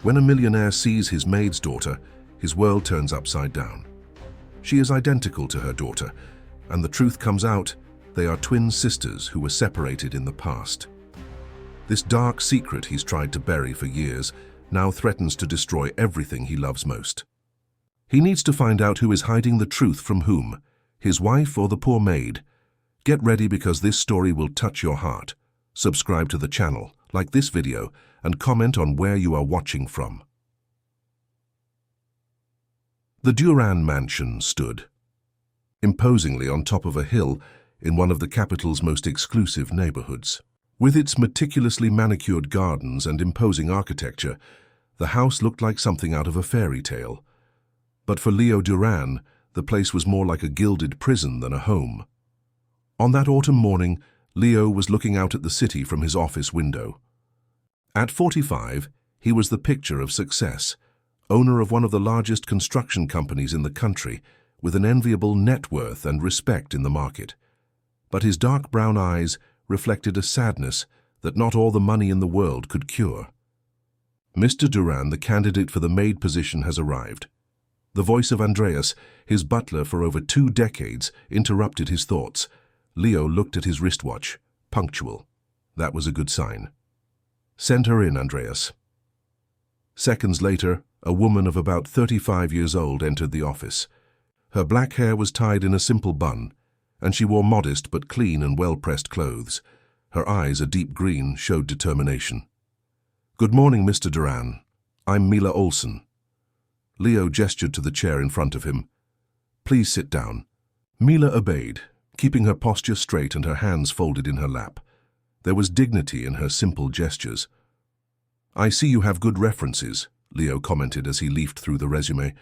When a millionaire sees his maid's daughter, his world turns upside down. She is identical to her daughter, and the truth comes out, they are twin sisters who were separated in the past. This dark secret he's tried to bury for years now threatens to destroy everything he loves most. He needs to find out who is hiding the truth from whom, his wife or the poor maid. Get ready because this story will touch your heart. Subscribe to the channel, like this video, and comment on where you are watching from. The Duran mansion stood imposingly on top of a hill in one of the capital's most exclusive neighborhoods. With its meticulously manicured gardens and imposing architecture, the house looked like something out of a fairy tale. But for Leo Duran, the place was more like a gilded prison than a home. On that autumn morning, Leo was looking out at the city from his office window. At 45, he was the picture of success, owner of one of the largest construction companies in the country, with an enviable net worth and respect in the market. But his dark brown eyes reflected a sadness that not all the money in the world could cure. Mr. Duran, the candidate for the maid position, has arrived. The voice of Andreas, his butler for over 2 decades, interrupted his thoughts. Leo looked at his wristwatch. Punctual. That was a good sign. Send her in, Andreas. Seconds later, a woman of about 35 years old entered the office. Her black hair was tied in a simple bun, and she wore modest but clean and well-pressed clothes. Her eyes, a deep green, showed determination. Good morning, Mr. Duran. I'm Mila Olsen. Leo gestured to the chair in front of him. Please sit down. Mila obeyed, keeping her posture straight and her hands folded in her lap. There was dignity in her simple gestures. I see you have good references, Leo commented as he leafed through the resume.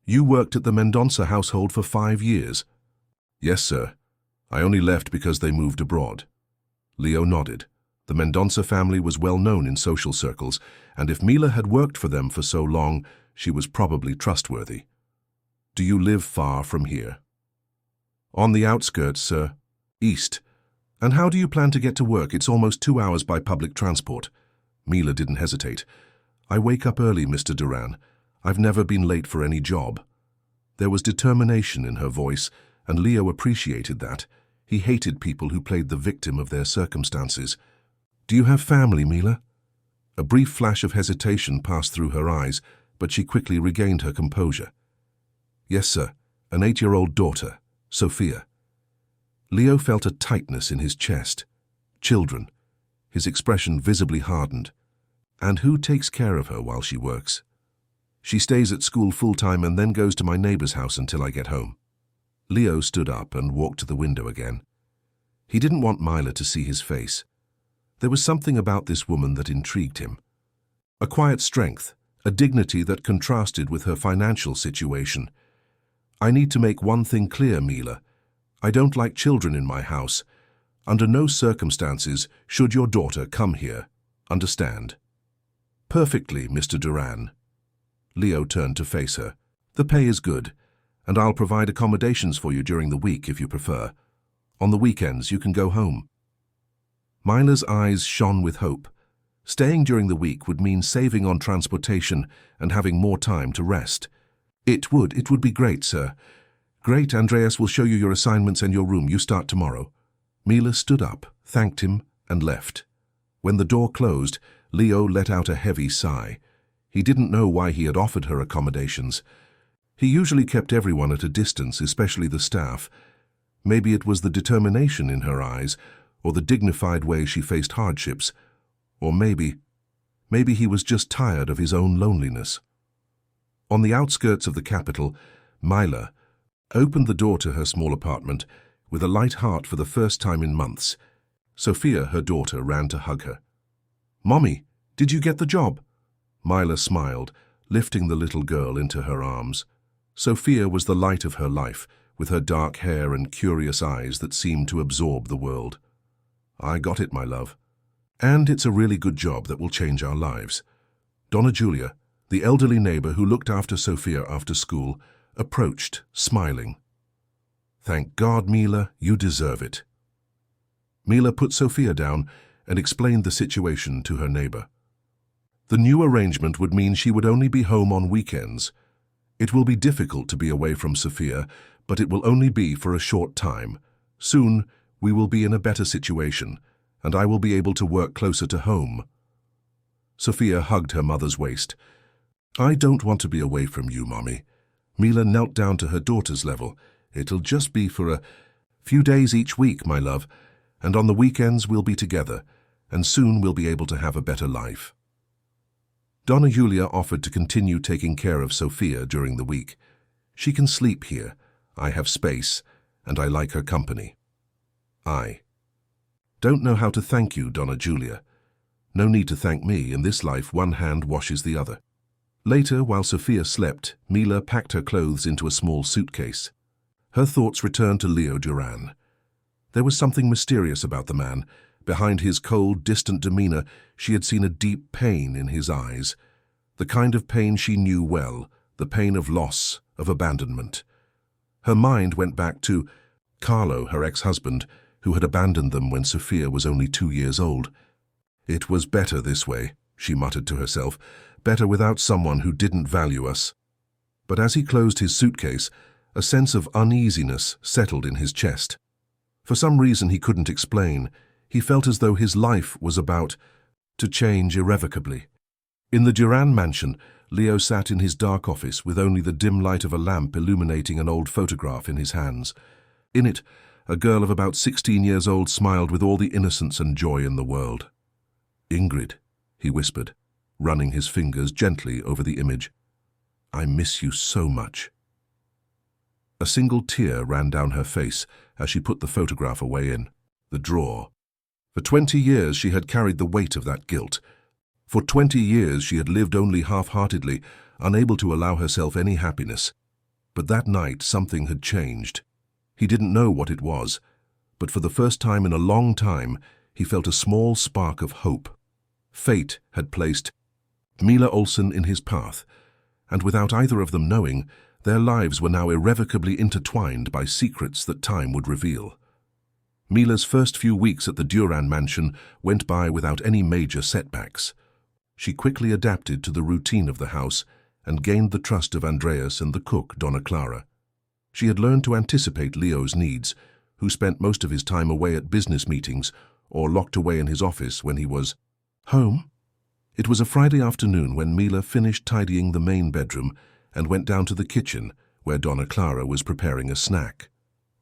You worked at the Mendonça household for 5 years. Yes, sir. I only left because they moved abroad. Leo nodded. The Mendonça family was well known in social circles, and if Mila had worked for them for so long, she was probably trustworthy. Do you live far from here? On the outskirts, sir. East. And how do you plan to get to work? It's almost 2 hours by public transport. Mila didn't hesitate. I wake up early, Mr. Duran. I've never been late for any job. There was determination in her voice, and Leo appreciated that. He hated people who played the victim of their circumstances. Do you have family, Mila? A brief flash of hesitation passed through her eyes, but she quickly regained her composure. Yes, sir. An 8-year-old daughter, Sophia. Leo felt a tightness in his chest. Children. His expression visibly hardened. And who takes care of her while she works? She stays at school full-time and then goes to my neighbor's house until I get home. Leo stood up and walked to the window again. He didn't want Mila to see his face. There was something about this woman that intrigued him. A quiet strength, a dignity that contrasted with her financial situation. I need to make one thing clear, Mila. I don't like children in my house. Under no circumstances should your daughter come here. Understand? Perfectly, Mr. Duran. Leo turned to face her. The pay is good, and I'll provide accommodations for you during the week if you prefer. On the weekends, you can go home. Mila's eyes shone with hope. Staying during the week would mean saving on transportation and having more time to rest. It would be great, sir. Great, Andreas will show you your assignments and your room. You start tomorrow. Mila stood up, thanked him, and left. When the door closed, Leo let out a heavy sigh. He didn't know why he had offered her accommodations. He usually kept everyone at a distance, especially the staff. Maybe it was the determination in her eyes, or the dignified way she faced hardships, or maybe he was just tired of his own loneliness. On the outskirts of the capital, Mila opened the door to her small apartment with a light heart for the first time in months. Sophia, her daughter, ran to hug her. Mommy, did you get the job? Mila smiled, lifting the little girl into her arms. Sophia was the light of her life, with her dark hair and curious eyes that seemed to absorb the world. I got it, my love. And it's a really good job that will change our lives. Donna Julia, the elderly neighbor who looked after Sophia after school, approached, smiling. Thank God, Mila, you deserve it. Mila put Sophia down and explained the situation to her neighbor. The new arrangement would mean she would only be home on weekends. It will be difficult to be away from Sophia, but it will only be for a short time. Soon, we will be in a better situation, and I will be able to work closer to home. Sophia hugged her mother's waist. I don't want to be away from you, Mommy. Mila knelt down to her daughter's level. It'll just be for a few days each week, my love, and on the weekends we'll be together, and soon we'll be able to have a better life. Donna Julia offered to continue taking care of Sophia during the week. She can sleep here. I have space, and I like her company. I don't know how to thank you, Donna Julia. No need to thank me. In this life, one hand washes the other. Later, while Sophia slept, Mila packed her clothes into a small suitcase. Her thoughts returned to Leo Duran. There was something mysterious about the man. Behind his cold, distant demeanor, she had seen a deep pain in his eyes. The kind of pain she knew well, the pain of loss, of abandonment. Her mind went back to Carlo, her ex-husband, who had abandoned them when Sophia was only 2 years old. It was better this way, she muttered to herself, better without someone who didn't value us. But as he closed his suitcase, a sense of uneasiness settled in his chest. For some reason he couldn't explain, he felt as though his life was about to change irrevocably. In the Duran mansion, Leo sat in his dark office with only the dim light of a lamp illuminating an old photograph in his hands. In it, a girl of about 16 years old smiled with all the innocence and joy in the world. Ingrid, he whispered, running his fingers gently over the image. I miss you so much. A single tear ran down her face as she put the photograph away in the drawer. For 20 years she had carried the weight of that guilt. For 20 years she had lived only half-heartedly, unable to allow herself any happiness. But that night something had changed. He didn't know what it was, but for the first time in a long time he felt a small spark of hope. Fate had placed Mila Olsen in his path, and without either of them knowing, their lives were now irrevocably intertwined by secrets that time would reveal. Mila's first few weeks at the Duran mansion went by without any major setbacks. She quickly adapted to the routine of the house and gained the trust of Andreas and the cook, Donna Clara. She had learned to anticipate Leo's needs, who spent most of his time away at business meetings or locked away in his office when he was home. It was a Friday afternoon when Mila finished tidying the main bedroom and went down to the kitchen, where Donna Clara was preparing a snack.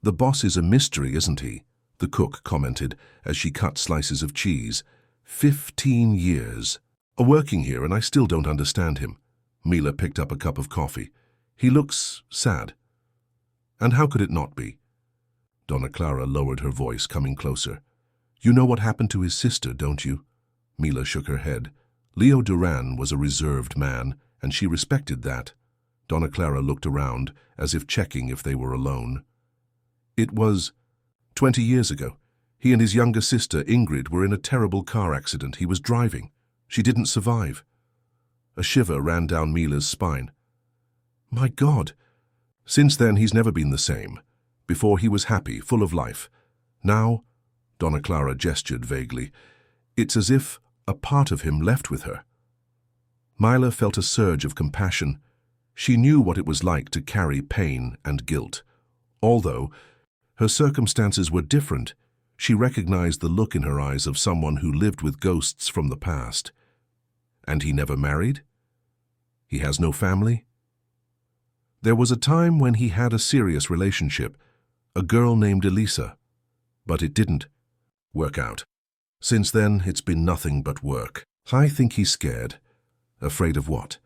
The boss is a mystery, isn't he? The cook commented as she cut slices of cheese. 15 years. Working here and I still don't understand him. Mila picked up a cup of coffee. He looks sad. And how could it not be? Donna Clara lowered her voice, coming closer. You know what happened to his sister, don't you? Mila shook her head. Leo Duran was a reserved man, and she respected that. Donna Clara looked around, as if checking if they were alone. It was 20 years ago. He and his younger sister, Ingrid, were in a terrible car accident. He was driving. She didn't survive. A shiver ran down Mila's spine. My God! Since then, he's never been the same. Before, he was happy, full of life. Now, Donna Clara gestured vaguely, it's as if a part of him left with her. Mila felt a surge of compassion. She knew what it was like to carry pain and guilt. Although her circumstances were different, she recognized the look in her eyes of someone who lived with ghosts from the past. And he never married? He has no family? There was a time when he had a serious relationship, a girl named Elisa, but it didn't work out. Since then, it's been nothing but work. I think he's scared. Afraid of what?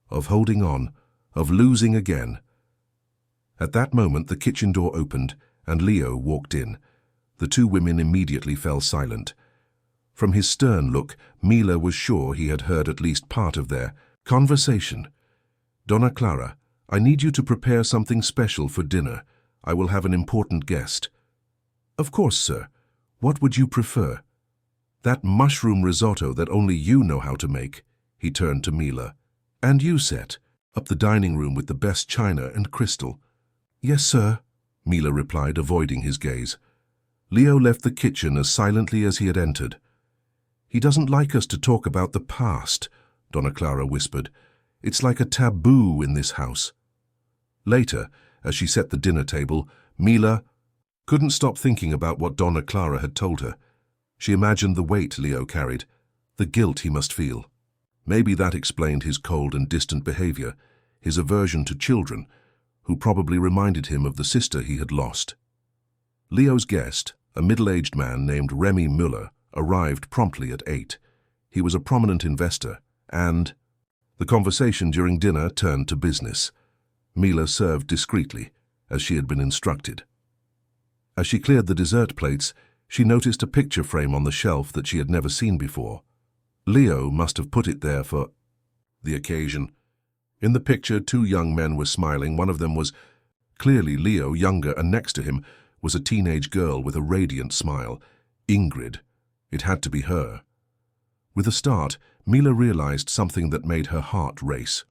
Of holding on, of losing again. At that moment, the kitchen door opened, and Leo walked in. The two women immediately fell silent. From his stern look, Mila was sure he had heard at least part of their conversation. Donna Clara, I need you to prepare something special for dinner. I will have an important guest. Of course, sir. What would you prefer? That mushroom risotto that only you know how to make. He turned to Mila. And you set up the dining room with the best china and crystal. Yes, sir, Mila replied, avoiding his gaze. Leo left the kitchen as silently as he had entered. He doesn't like us to talk about the past, Donna Clara whispered. "It's like a taboo in this house." Later, as she set the dinner table, Mila couldn't stop thinking about what Donna Clara had told her. She imagined the weight Leo carried, the guilt he must feel. Maybe that explained his cold and distant behavior, his aversion to children, who probably reminded him of the sister he had lost. Leo's guest, a middle-aged man named Remy Müller, arrived promptly at 8. He was a prominent investor, and the conversation during dinner turned to business. Mila served discreetly, as she had been instructed. As she cleared the dessert plates, she noticed a picture frame on the shelf that she had never seen before. Leo must have put it there for the occasion. In the picture, 2 young men were smiling. One of them was clearly Leo, younger, and next to him was a teenage girl with a radiant smile. Ingrid. It had to be her. With a start, Mila realized something that made her heart race.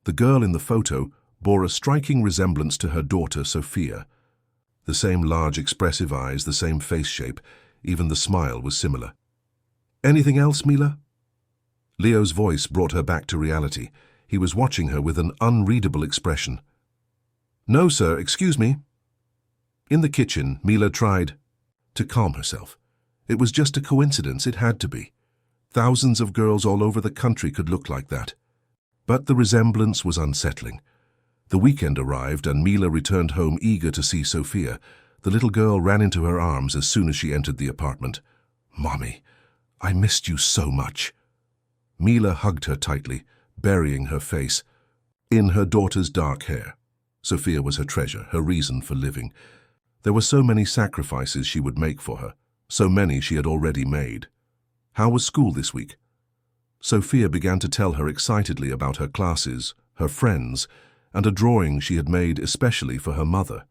The girl in the photo bore a striking resemblance to her daughter, Sophia. The same large, expressive eyes, the same face shape, even the smile was similar. "Anything else, Mila?" Leo's voice brought her back to reality. He was watching her with an unreadable expression. "No, sir, excuse me." In the kitchen, Mila tried to calm herself. It was just a coincidence, it had to be. Thousands of girls all over the country could look like that. But the resemblance was unsettling. The weekend arrived and Mila returned home eager to see Sophia. The little girl ran into her arms as soon as she entered the apartment. "Mommy, I missed you so much." Mila hugged her tightly, burying her face in her daughter's dark hair. Sophia was her treasure, her reason for living. There were so many sacrifices she would make for her, so many she had already made. How was school this week? Sophia began to tell her excitedly about her classes, her friends, and a drawing she had made especially for her mother.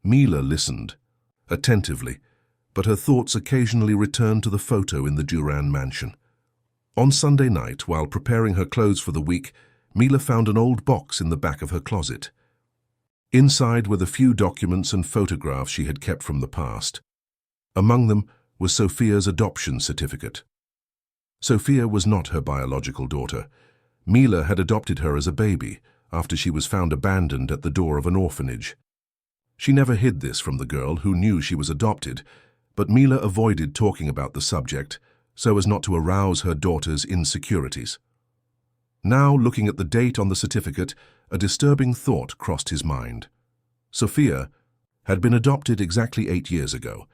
Mila listened, attentively, but her thoughts occasionally returned to the photo in the Duran mansion. On Sunday night, while preparing her clothes for the week, Mila found an old box in the back of her closet. Inside were the few documents and photographs she had kept from the past. Among them was Sophia's adoption certificate. Sophia was not her biological daughter. Mila had adopted her as a baby, after she was found abandoned at the door of an orphanage. She never hid this from the girl, who knew she was adopted, but Mila avoided talking about the subject so as not to arouse her daughter's insecurities. Now, looking at the date on the certificate, a disturbing thought crossed his mind. Sophia had been adopted exactly 8 years ago,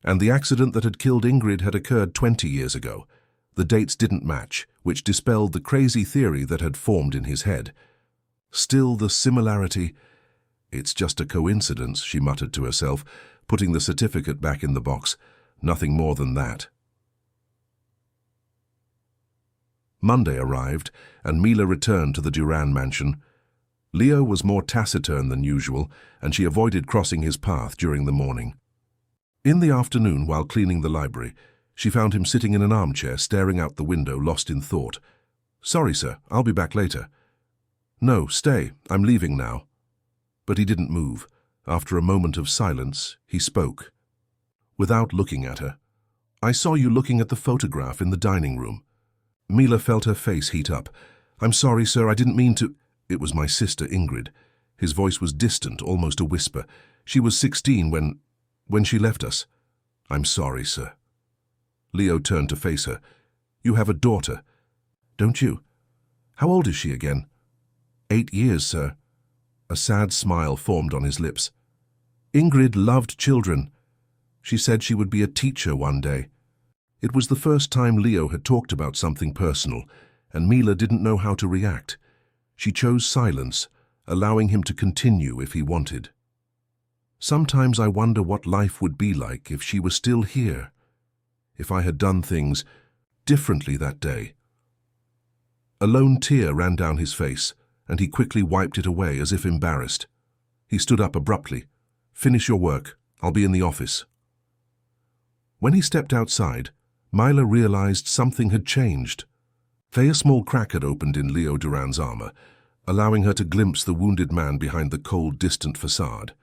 and the accident that had killed Ingrid had occurred 20 years ago. The dates didn't match, which dispelled the crazy theory that had formed in his head. Still, the similarity— "It's just a coincidence," she muttered to herself, putting the certificate back in the box. "Nothing more than that." Monday arrived, and Mila returned to the Duran mansion. Leo was more taciturn than usual, and she avoided crossing his path during the morning. In the afternoon, while cleaning the library, she found him sitting in an armchair, staring out the window, lost in thought. "Sorry, sir, I'll be back later." "No, stay, I'm leaving now." But he didn't move. After a moment of silence, he spoke. Without looking at her, "I saw you looking at the photograph in the dining room." Mila felt her face heat up. "I'm sorry, sir, I didn't mean to—" "It was my sister, Ingrid." His voice was distant, almost a whisper. "She was 16 when she left us." "I'm sorry, sir." Leo turned to face her. "You have a daughter, don't you? How old is she again?" 8 years, sir." A sad smile formed on his lips. "Ingrid loved children. She said she would be a teacher one day." It was the first time Leo had talked about something personal, and Mila didn't know how to react. She chose silence, allowing him to continue if he wanted. "Sometimes I wonder what life would be like if she were still here, if I had done things differently that day." A lone tear ran down his face, and he quickly wiped it away as if embarrassed. He stood up abruptly. "Finish your work. I'll be in the office." When he stepped outside, Mila realized something had changed. A small crack had opened in Leo Duran's armor, allowing her to glimpse the wounded man behind the cold, distant facade.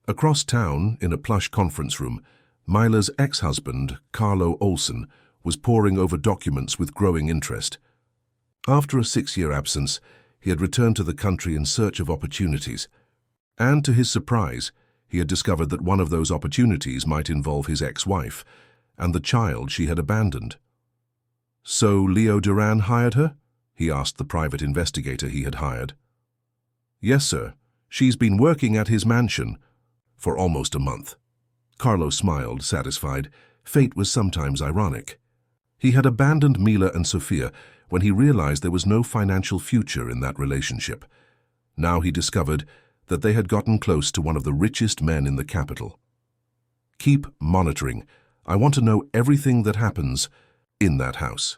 Across town, in a plush conference room, Mila's ex-husband, Carlo Olsen, was poring over documents with growing interest. After a 6-year absence, he had returned to the country in search of opportunities. And to his surprise, he had discovered that one of those opportunities might involve his ex-wife and the child she had abandoned. "So Leo Duran hired her?" he asked the private investigator he had hired. "Yes, sir. She's been working at his mansion for almost a month." Carlo smiled, satisfied. Fate was sometimes ironic. He had abandoned Mila and Sofia when he realized there was no financial future in that relationship. Now he discovered that they had gotten close to one of the richest men in the capital. "Keep monitoring. I want to know everything that happens in that house."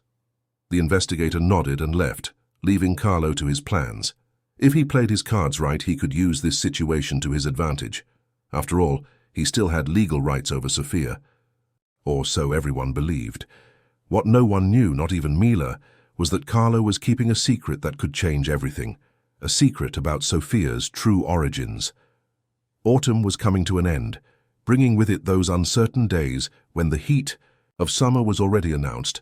The investigator nodded and left, leaving Carlo to his plans. If he played his cards right, he could use this situation to his advantage. After all, he still had legal rights over Sofia. Or so everyone believed. What no one knew, not even Mila, was that Carlo was keeping a secret that could change everything. A secret about Sofia's true origins. Autumn was coming to an end, bringing with it those uncertain days when the heat of summer was already announced,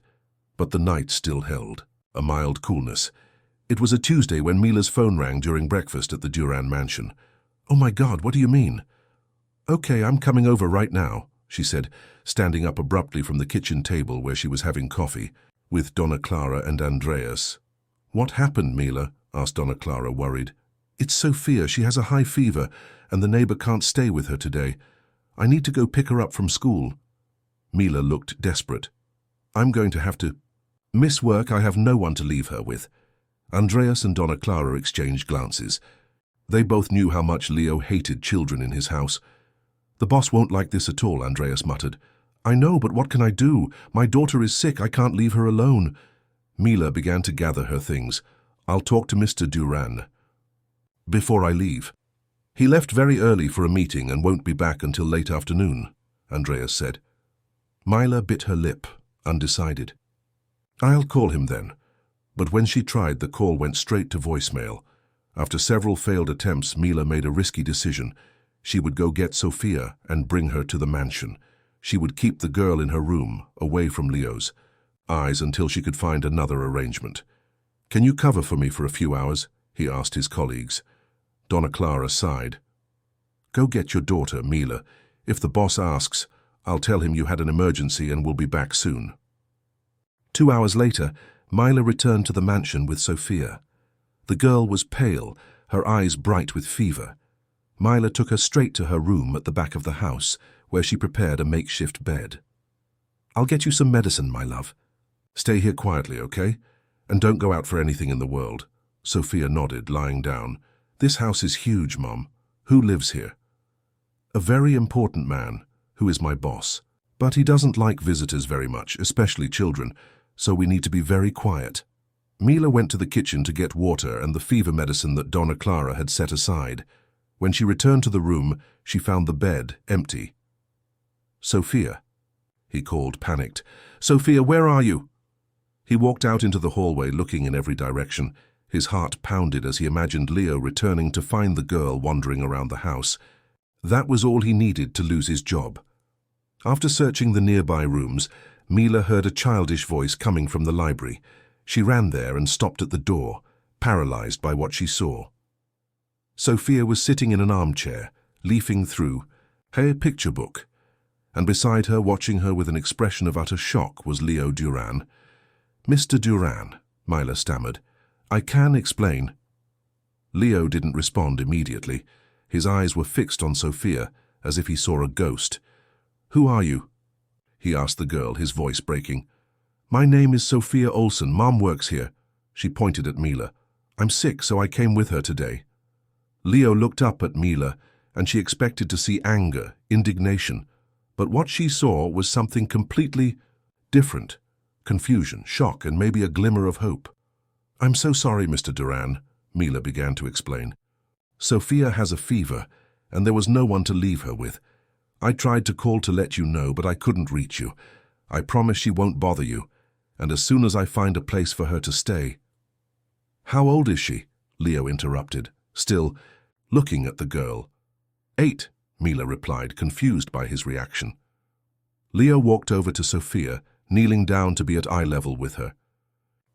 but the night still held a mild coolness. It was a Tuesday when Mila's phone rang during breakfast at the Duran mansion. "Oh my God, what do you mean?" "Okay, I'm coming over right now," she said, standing up abruptly from the kitchen table where she was having coffee with Donna Clara and Andreas. "What happened, Mila?" asked Donna Clara, worried. "It's Sofia. She has a high fever, and the neighbor can't stay with her today. I need to go pick her up from school." Mila looked desperate. "I'm going to have to miss work. I have no one to leave her with." Andreas and Donna Clara exchanged glances. They both knew how much Leo hated children in his house. "The boss won't like this at all," Andreas muttered. "I know, but what can I do? My daughter is sick. I can't leave her alone." Mila began to gather her things. "I'll talk to Mr. Duran before I leave. He left very early for a meeting and won't be back until late afternoon," Andreas said. Mila bit her lip, undecided. "I'll call him then." But when she tried, the call went straight to voicemail. After several failed attempts, Mila made a risky decision. She would go get Sofia and bring her to the mansion. She would keep the girl in her room, away from Leo's eyes, until she could find another arrangement. "Can you cover for me for a few hours?" he asked his colleagues. Donna Clara sighed. "Go get your daughter, Mila. If the boss asks, I'll tell him you had an emergency and will be back soon." 2 hours later, Mila returned to the mansion with Sofia. The girl was pale, her eyes bright with fever. Mila took her straight to her room at the back of the house, where she prepared a makeshift bed. "I'll get you some medicine, my love. Stay here quietly, okay? And don't go out for anything in the world." Sofia nodded, lying down. "This house is huge, Mom. Who lives here?" "A very important man, who is my boss. But he doesn't like visitors very much, especially children, so we need to be very quiet." Mila went to the kitchen to get water and the fever medicine that Donna Clara had set aside. When she returned to the room, she found the bed empty. "Sofia," he called, panicked. "Sofia, where are you?" He walked out into the hallway, looking in every direction. His heart pounded as he imagined Leo returning to find the girl wandering around the house. That was all he needed to lose his job. After searching the nearby rooms, Mila heard a childish voice coming from the library. She ran there and stopped at the door, paralyzed by what she saw. Sofia was sitting in an armchair, leafing through her picture book, and beside her, watching her with an expression of utter shock, was Leo Duran. "Mr. Duran," Mila stammered, "I can explain." Leo didn't respond immediately. His eyes were fixed on Sofia, as if he saw a ghost. "Who are you?" he asked the girl, his voice breaking. "My name is Sofia Olsen. Mom works here." She pointed at Mila. "I'm sick, so I came with her today." Leo looked up at Mila, and she expected to see anger, indignation. But what she saw was something completely different. Confusion, shock, and maybe a glimmer of hope. "I'm so sorry, Mr. Duran," Mila began to explain. "Sofia has a fever, and there was no one to leave her with. I tried to call to let you know, but I couldn't reach you. I promise she won't bother you, and as soon as I find a place for her to stay—" "How old is she?" Leo interrupted, still looking at the girl. "8, Mila replied, confused by his reaction. Leo walked over to Sofia, kneeling down to be at eye level with her.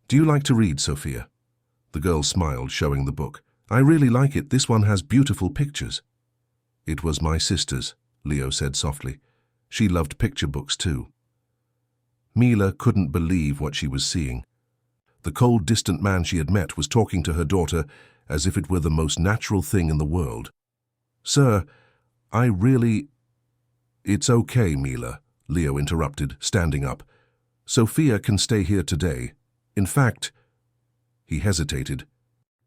Do you like to read, Sophia? The girl smiled, showing the book. I really like it. This one has beautiful pictures. It was my sister's, Leo said softly. She loved picture books too. Mila couldn't believe what she was seeing. The cold, distant man she had met was talking to her daughter as if it were the most natural thing in the world. Sir, I really... It's okay, Mila, Leo interrupted, standing up. Sophia can stay here today. In fact... He hesitated,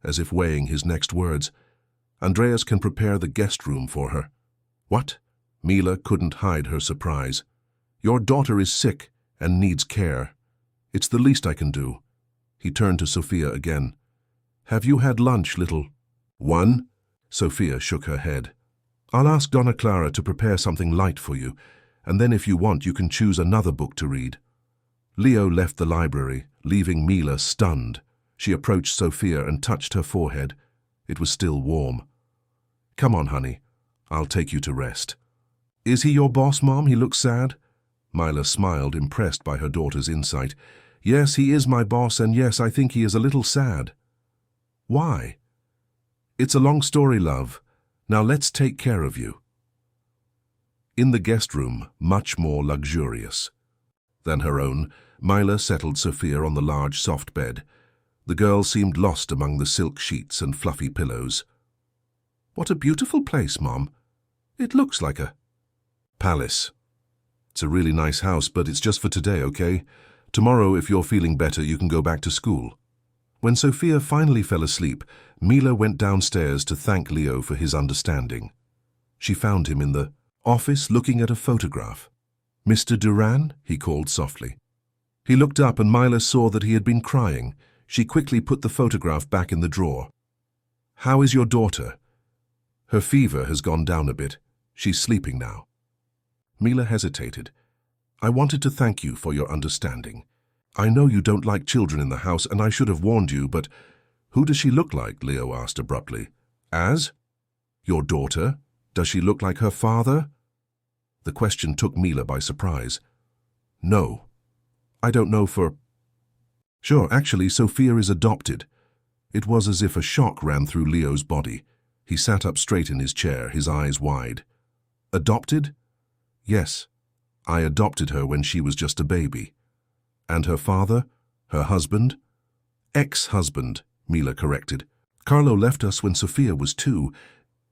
as if weighing his next words. Andreas can prepare the guest room for her. What? Mila couldn't hide her surprise. Your daughter is sick and needs care. It's the least I can do. He turned to Sophia again. Have you had lunch, little one? Sophia shook her head. I'll ask Donna Clara to prepare something light for you, and then if you want you can choose another book to read. Leo left the library, leaving Mila stunned. She approached Sophia and touched her forehead. It was still warm. Come on, honey. I'll take you to rest. Is he your boss, Mom? He looks sad. Mila smiled, impressed by her daughter's insight. Yes, he is my boss, and yes, I think he is a little sad. Why? It's a long story, love. Now let's take care of you. In the guest room, much more luxurious than her own, Mila settled Sophia on the large, soft bed. The girl seemed lost among the silk sheets and fluffy pillows. What a beautiful place, Mom. It looks like a palace. It's a really nice house, but it's just for today, okay? Tomorrow, if you're feeling better, you can go back to school. When Sophia finally fell asleep, Mila went downstairs to thank Leo for his understanding. She found him in the office looking at a photograph. Mr. Duran? He called softly. He looked up and Mila saw that he had been crying. She quickly put the photograph back in the drawer. How is your daughter? Her fever has gone down a bit. She's sleeping now. Mila hesitated. I wanted to thank you for your understanding. I know you don't like children in the house, and I should have warned you, but who does she look like? Leo asked abruptly. As? Your daughter? Does she look like her father? The question took Mila by surprise. No. I don't know for... Sure, actually, Sophia is adopted. It was as if a shock ran through Leo's body. He sat up straight in his chair, his eyes wide. Adopted? Yes. I adopted her when she was just a baby. And her father? Her husband? Ex-husband, Mila corrected. Carlo left us when Sophia was 2.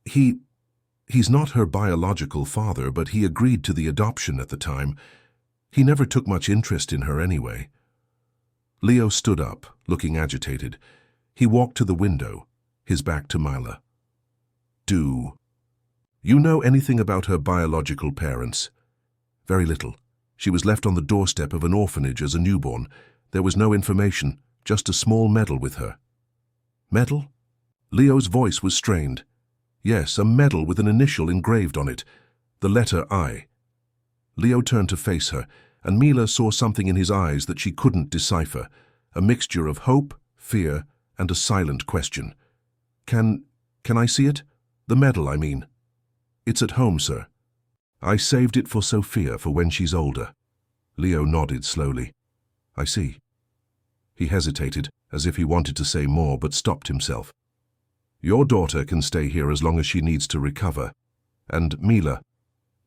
He's not her biological father, but he agreed to the adoption at the time. He never took much interest in her anyway. Leo stood up, looking agitated. He walked to the window, his back to Mila. Do you know anything about her biological parents? Very little. She was left on the doorstep of an orphanage as a newborn. There was no information, just a small medal with her. Medal? Leo's voice was strained. Yes, a medal with an initial engraved on it, the letter I. Leo turned to face her, and Mila saw something in his eyes that she couldn't decipher, a mixture of hope, fear, and a silent question. Can I see it? The medal, I mean. It's at home, sir. I saved it for Sophia for when she's older. Leo nodded slowly. I see. He hesitated, as if he wanted to say more, but stopped himself. Your daughter can stay here as long as she needs to recover. And Mila,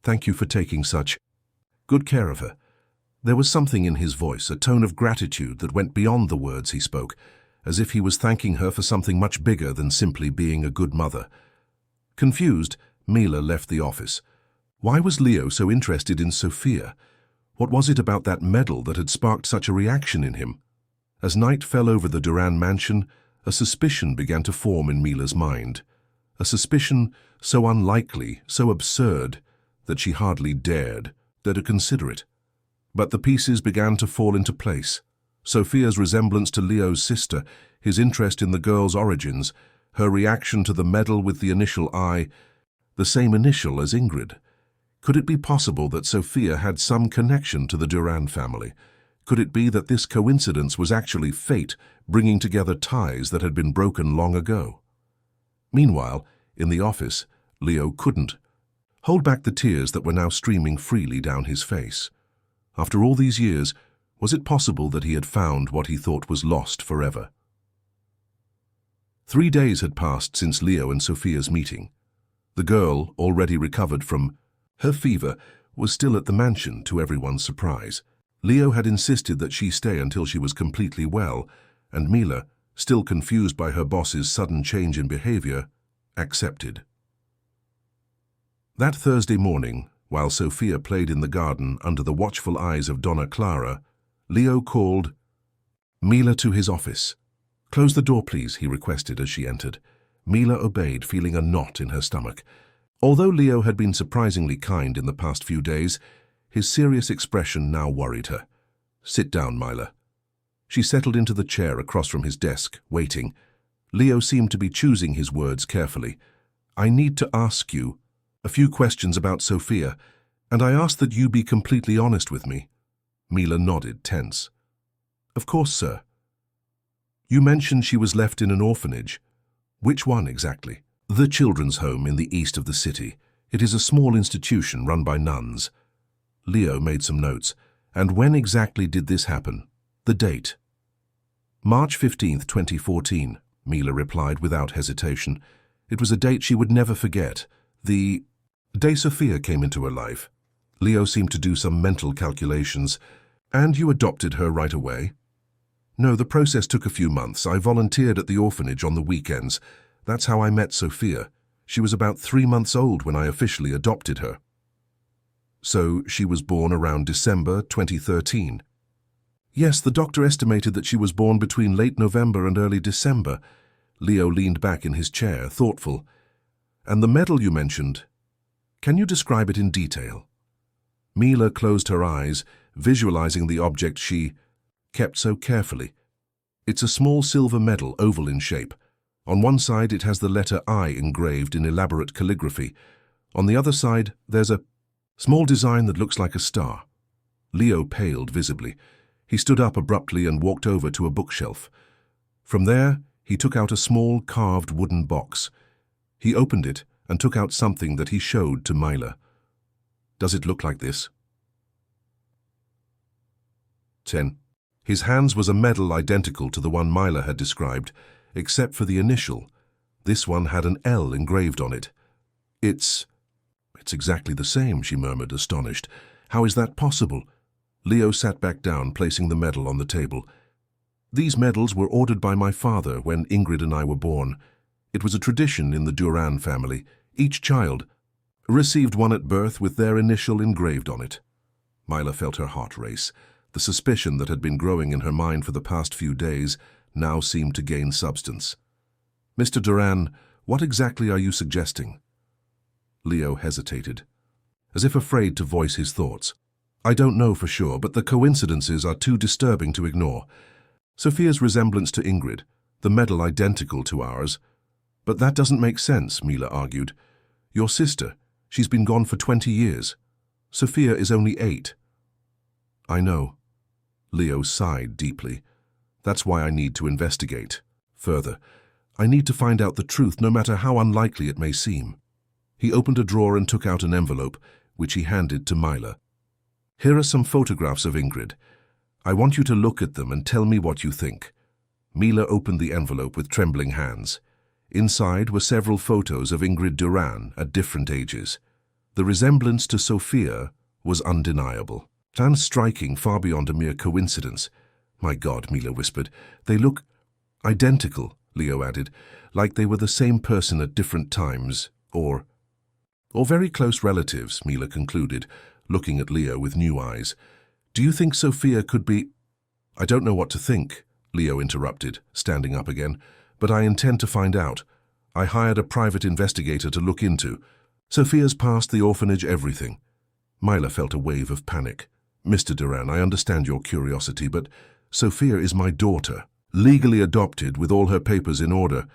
thank you for taking such good care of her. There was something in his voice, a tone of gratitude that went beyond the words he spoke, as if he was thanking her for something much bigger than simply being a good mother. Confused, Mila left the office. Why was Leo so interested in Sophia? What was it about that medal that had sparked such a reaction in him? As night fell over the Duran mansion, a suspicion began to form in Mila's mind. A suspicion so unlikely, so absurd, that she hardly dared to consider it. But the pieces began to fall into place. Sophia's resemblance to Leo's sister, his interest in the girl's origins, her reaction to the medal with the initial I, the same initial as Ingrid. Could it be possible that Sophia had some connection to the Duran family? Could it be that this coincidence was actually fate bringing together ties that had been broken long ago? Meanwhile, in the office, Leo couldn't hold back the tears that were now streaming freely down his face. After all these years, Was it possible that he had found what he thought was lost forever? 3 days had passed since Leo and Sophia's meeting. The girl, already recovered from her fever, was still at the mansion, to everyone's surprise. Leo had insisted that she stay until she was completely well, and Mila, still confused by her boss's sudden change in behavior, accepted. That Thursday morning, while Sophia played in the garden under the watchful eyes of Donna Clara, Leo called Mila to his office. "Close the door, please," he requested as she entered. Mila obeyed, feeling a knot in her stomach. Although Leo had been surprisingly kind in the past few days, his serious expression now worried her. "Sit down, Mila." She settled into the chair across from his desk, waiting. Leo seemed to be choosing his words carefully. "I need to ask you a few questions about Sophia, and I ask that you be completely honest with me." Mila nodded, tense. "Of course, sir." "You mentioned she was left in an orphanage. Which one exactly?" "The children's home in the east of the city. It is a small institution run by nuns." Leo made some notes. "And when exactly did this happen?" "The date." "March 15th, 2014, Mila replied without hesitation. It was a date she would never forget. The day Sophia came into her life. Leo seemed to do some mental calculations. "And you adopted her right away?" "No, the process took a few months. I volunteered at the orphanage on the weekends. That's how I met Sophia. She was about 3 months old when I officially adopted her." "So she was born around December 2013? "Yes, the doctor estimated that she was born between late November and early December." Leo leaned back in his chair, thoughtful. "And the medal you mentioned, can you describe it in detail?" Mila closed her eyes, visualizing the object she kept so carefully. "It's a small silver medal, oval in shape. On one side it has the letter I engraved in elaborate calligraphy. On the other side there's a small design that looks like a star." Leo paled visibly. He stood up abruptly and walked over to a bookshelf. From there, he took out a small carved wooden box. He opened it and took out something that he showed to Mila. "Does it look like this?" 10. His hands was a medal identical to the one Mila had described, except for the initial. This one had an L engraved on it. It's exactly the same," she murmured, astonished. "How is that possible?" Leo sat back down, placing the medal on the table. "These medals were ordered by my father when Ingrid and I were born. It was a tradition in the Duran family. Each child received one at birth with their initial engraved on it." Mila felt her heart race. The suspicion that had been growing in her mind for the past few days now seemed to gain substance. "Mr. Duran, what exactly are you suggesting?" Leo hesitated, as if afraid to voice his thoughts. "I don't know for sure, but the coincidences are too disturbing to ignore. Sophia's resemblance to Ingrid, the medal identical to ours. But that doesn't make sense," Mila argued. "Your sister, she's been gone for 20 years. Sophia is only 8. "I know." Leo sighed deeply. "That's why I need to investigate further. I need to find out the truth, no matter how unlikely it may seem." He opened a drawer and took out an envelope, which he handed to Mila. "Here are some photographs of Ingrid. I want you to look at them and tell me what you think." Mila opened the envelope with trembling hands. Inside were several photos of Ingrid Duran at different ages. The resemblance to Sophia was undeniable, and striking far beyond a mere coincidence. "My God," Mila whispered. "They look identical," Leo added, "like they were the same person at different times, or very close relatives," Mila concluded, looking at Leo with new eyes. "Do you think Sophia could be—" "I don't know what to think," Leo interrupted, standing up again, "but I intend to find out. I hired a private investigator to look into Sophia's past, the orphanage, everything." Mila felt a wave of panic. "Mr. Duran, I understand your curiosity, but Sophia is my daughter, legally adopted with all her papers in order.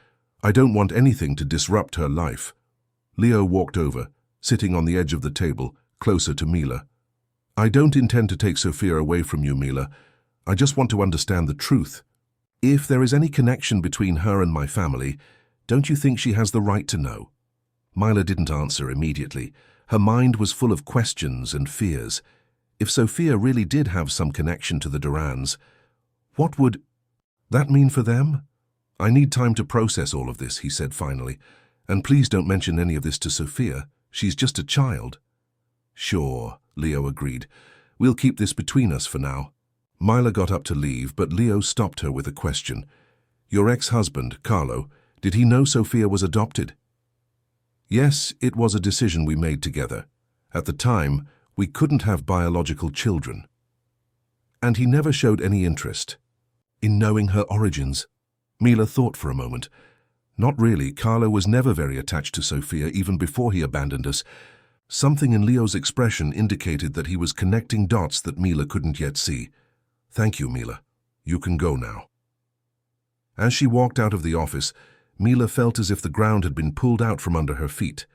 I don't want anything to disrupt her life." Leo walked over, sitting on the edge of the table, closer to Mila. "I don't intend to take Sophia away from you, Mila. I just want to understand the truth. If there is any connection between her and my family, don't you think she has the right to know?" Mila didn't answer immediately. Her mind was full of questions and fears. If Sophia really did have some connection to the Durans, what would that mean for them? I need time to process all of this, he said finally. And please don't mention any of this to Sophia. She's just a child. Sure, Leo agreed. We'll keep this between us for now. Mila got up to leave, but Leo stopped her with a question. Your ex-husband, Carlo, did he know Sophia was adopted? Yes, it was a decision we made together. At the time, we couldn't have biological children. And he never showed any interest in knowing her origins. Mila thought for a moment. Not really. Carlo was never very attached to Sophia even before he abandoned us. Something in Leo's expression indicated that he was connecting dots that Mila couldn't yet see. Thank you, Mila. You can go now. As she walked out of the office, Mila felt as if the ground had been pulled out from under her feet.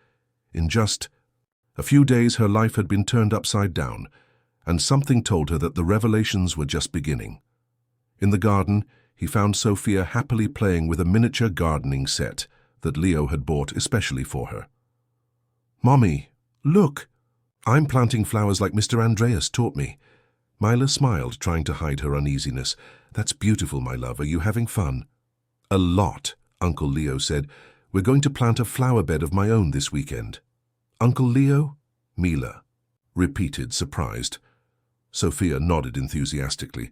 In just a few days, her life had been turned upside down, and something told her that the revelations were just beginning. In the garden, he found Sophia happily playing with a miniature gardening set that Leo had bought especially for her. Mommy, look! I'm planting flowers like Mr. Andreas taught me. Mila smiled, trying to hide her uneasiness. That's beautiful, my love. Are you having fun? A lot, Uncle Leo said. We're going to plant a flower bed of my own this weekend. Uncle Leo? Mila repeated, surprised. Sophia nodded enthusiastically.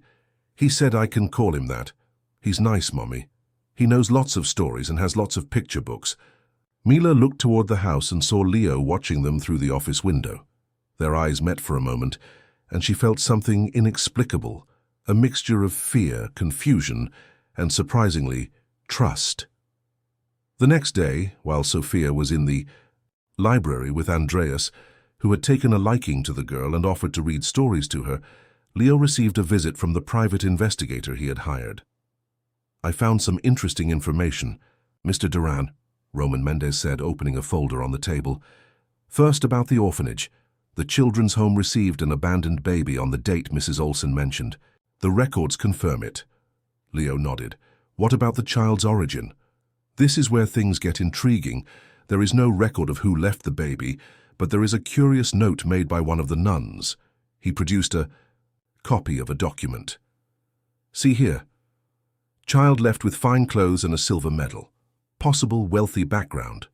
He said I can call him that. He's nice, Mommy. He knows lots of stories and has lots of picture books. Mila looked toward the house and saw Leo watching them through the office window. Their eyes met for a moment, and she felt something inexplicable, a mixture of fear, confusion, and, surprisingly, trust. The next day, while Sophia was in the library with Andreas, who had taken a liking to the girl and offered to read stories to her, Leo received a visit from the private investigator he had hired. I found some interesting information, Mr. Duran, Roman Mendez said, opening a folder on the table. First, about the orphanage. The children's home received an abandoned baby on the date Mrs. Olsen mentioned. The records confirm it. Leo nodded. What about the child's origin? This is where things get intriguing. There is no record of who left the baby, but there is a curious note made by one of the nuns. He produced a copy of a document. See here. Child left with fine clothes and a silver medal. Possible wealthy background.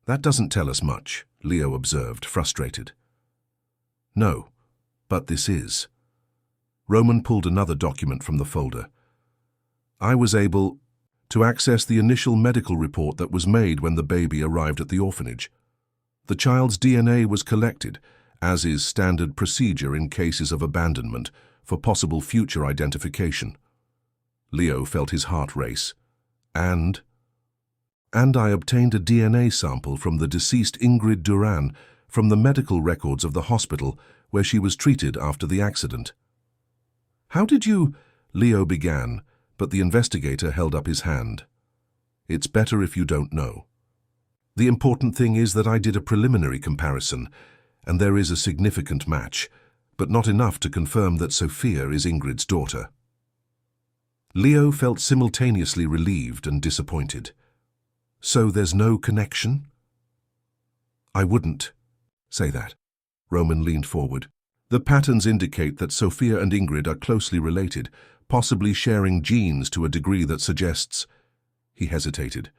That doesn't tell us much, Leo observed, frustrated. No, but this is. Roman pulled another document from the folder. I was able to access the initial medical report that was made when the baby arrived at the orphanage. The child's DNA was collected, as is standard procedure in cases of abandonment, for possible future identification. Leo felt his heart race. And I obtained a DNA sample from the deceased Ingrid Duran from the medical records of the hospital where she was treated after the accident. How did you? Leo began, but the investigator held up his hand. It's better if you don't know. The important thing is that I did a preliminary comparison, and there is a significant match, but not enough to confirm that Sophia is Ingrid's daughter. Leo felt simultaneously relieved and disappointed. So there's no connection? I wouldn't say that. Roman leaned forward. The patterns indicate that Sophia and Ingrid are closely related, possibly sharing genes to a degree that suggests... He hesitated.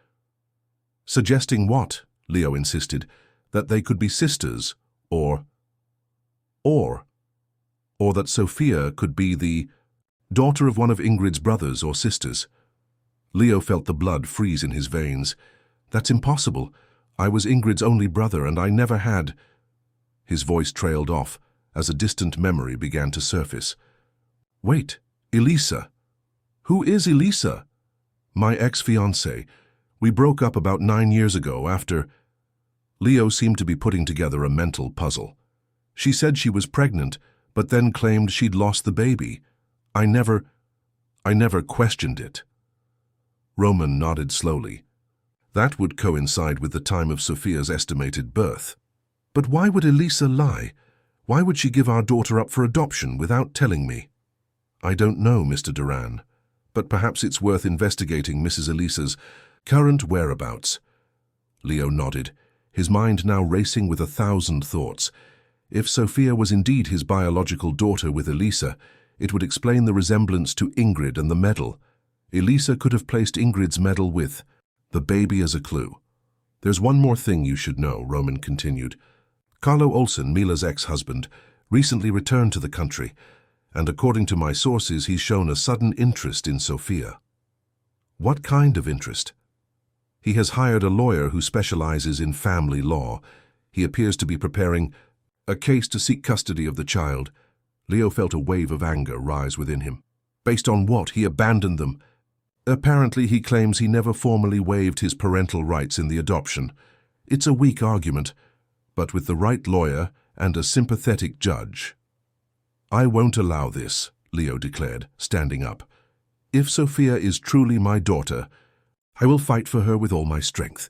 Suggesting what? Leo insisted. That they could be sisters, or that Sophia could be the daughter of one of Ingrid's brothers or sisters. Leo felt the blood freeze in his veins. That's impossible. I was Ingrid's only brother, and I never had... His voice trailed off as a distant memory began to surface. Wait, Elisa. Who is Elisa? My ex-fiancée. We broke up about 9 years ago after... Leo seemed to be putting together a mental puzzle. She said she was pregnant, but then claimed she'd lost the baby. I never questioned it. Roman nodded slowly. That would coincide with the time of Sophia's estimated birth. But why would Elisa lie? Why would she give our daughter up for adoption without telling me? I don't know, Mr. Duran, but perhaps it's worth investigating Mrs. Elisa's current whereabouts. Leo nodded, his mind now racing with 1,000 thoughts. If Sophia was indeed his biological daughter with Elisa, it would explain the resemblance to Ingrid and the medal. Elisa could have placed Ingrid's medal with the baby as a clue. There's one more thing you should know, Roman continued. Carlo Olsen, Mila's ex-husband, recently returned to the country, and according to my sources, he's shown a sudden interest in Sophia. What kind of interest? He has hired a lawyer who specializes in family law. He appears to be preparing a case to seek custody of the child. Leo felt a wave of anger rise within him. Based on what? He abandoned them. Apparently, he claims he never formally waived his parental rights in the adoption. It's a weak argument, but with the right lawyer and a sympathetic judge. I won't allow this, Leo declared, standing up. If Sophia is truly my daughter, I will fight for her with all my strength.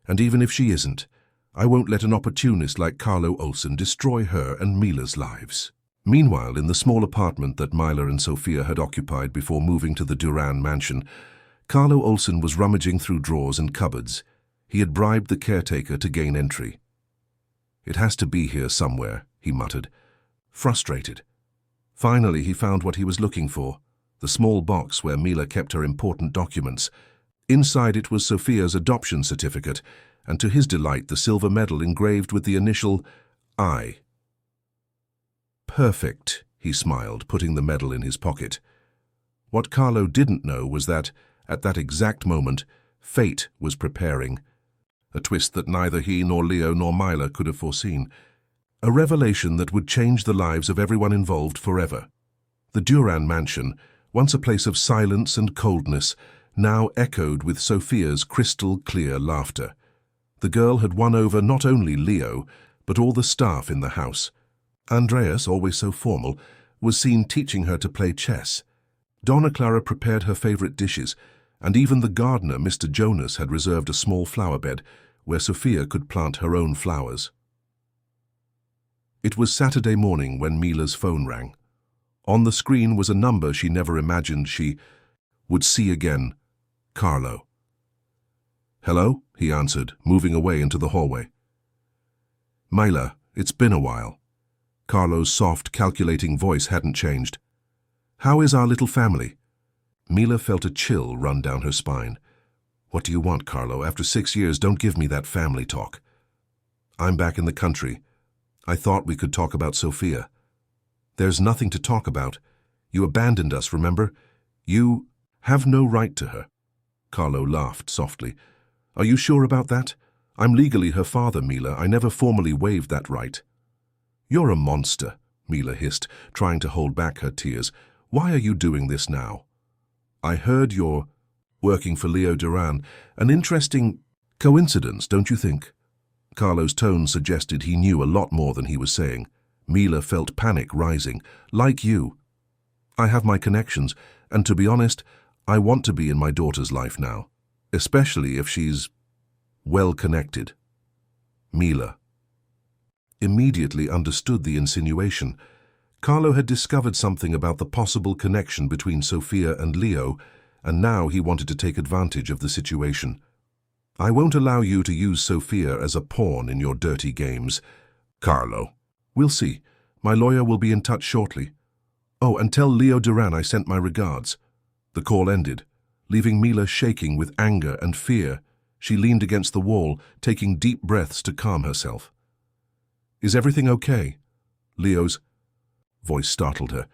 And even if she isn't, I won't let an opportunist like Carlo Olsen destroy her and Mila's lives. Meanwhile, in the small apartment that Mila and Sophia had occupied before moving to the Duran mansion, Carlo Olsen was rummaging through drawers and cupboards. He had bribed the caretaker to gain entry. It has to be here somewhere, he muttered, frustrated. Finally, he found what he was looking for, the small box where Mila kept her important documents. Inside it was Sophia's adoption certificate, and to his delight, the silver medal engraved with the initial I. Perfect, he smiled, putting the medal in his pocket. What Carlo didn't know was that, at that exact moment, fate was preparing, a twist that neither he nor Leo nor Mila could have foreseen, a revelation that would change the lives of everyone involved forever. The Duran mansion, once a place of silence and coldness, now echoed with Sophia's crystal-clear laughter. The girl had won over not only Leo, but all the staff in the house. Andreas, always so formal, was seen teaching her to play chess. Donna Clara prepared her favorite dishes, and even the gardener, Mr. Jonas, had reserved a small flower bed where Sophia could plant her own flowers. It was Saturday morning when Mila's phone rang. On the screen was a number she never imagined she would see again. Carlo. Hello, he answered, moving away into the hallway. Mila, it's been a while. Carlo's soft, calculating voice hadn't changed. How is our little family? Mila felt a chill run down her spine. What do you want, Carlo? After 6 years, don't give me that family talk. I'm back in the country. I thought we could talk about Sophia. There's nothing to talk about. You abandoned us, remember? You have no right to her. Carlo laughed softly. Are you sure about that? I'm legally her father, Mila. I never formally waived that right. You're a monster, Mila hissed, trying to hold back her tears. Why are you doing this now? I heard you're working for Leo Duran. An interesting coincidence, don't you think? Carlo's tone suggested he knew a lot more than he was saying. Mila felt panic rising. Like you. I have my connections, and to be honest, I want to be in my daughter's life now, especially if she's well-connected. Mila immediately understood the insinuation. Carlo had discovered something about the possible connection between Sophia and Leo, and now he wanted to take advantage of the situation. I won't allow you to use Sophia as a pawn in your dirty games. Carlo. We'll see. My lawyer will be in touch shortly. Oh, and tell Leo Duran I sent my regards. The call ended, leaving Mila shaking with anger and fear. She leaned against the wall, taking deep breaths to calm herself. Is everything okay? Leo's voice startled her.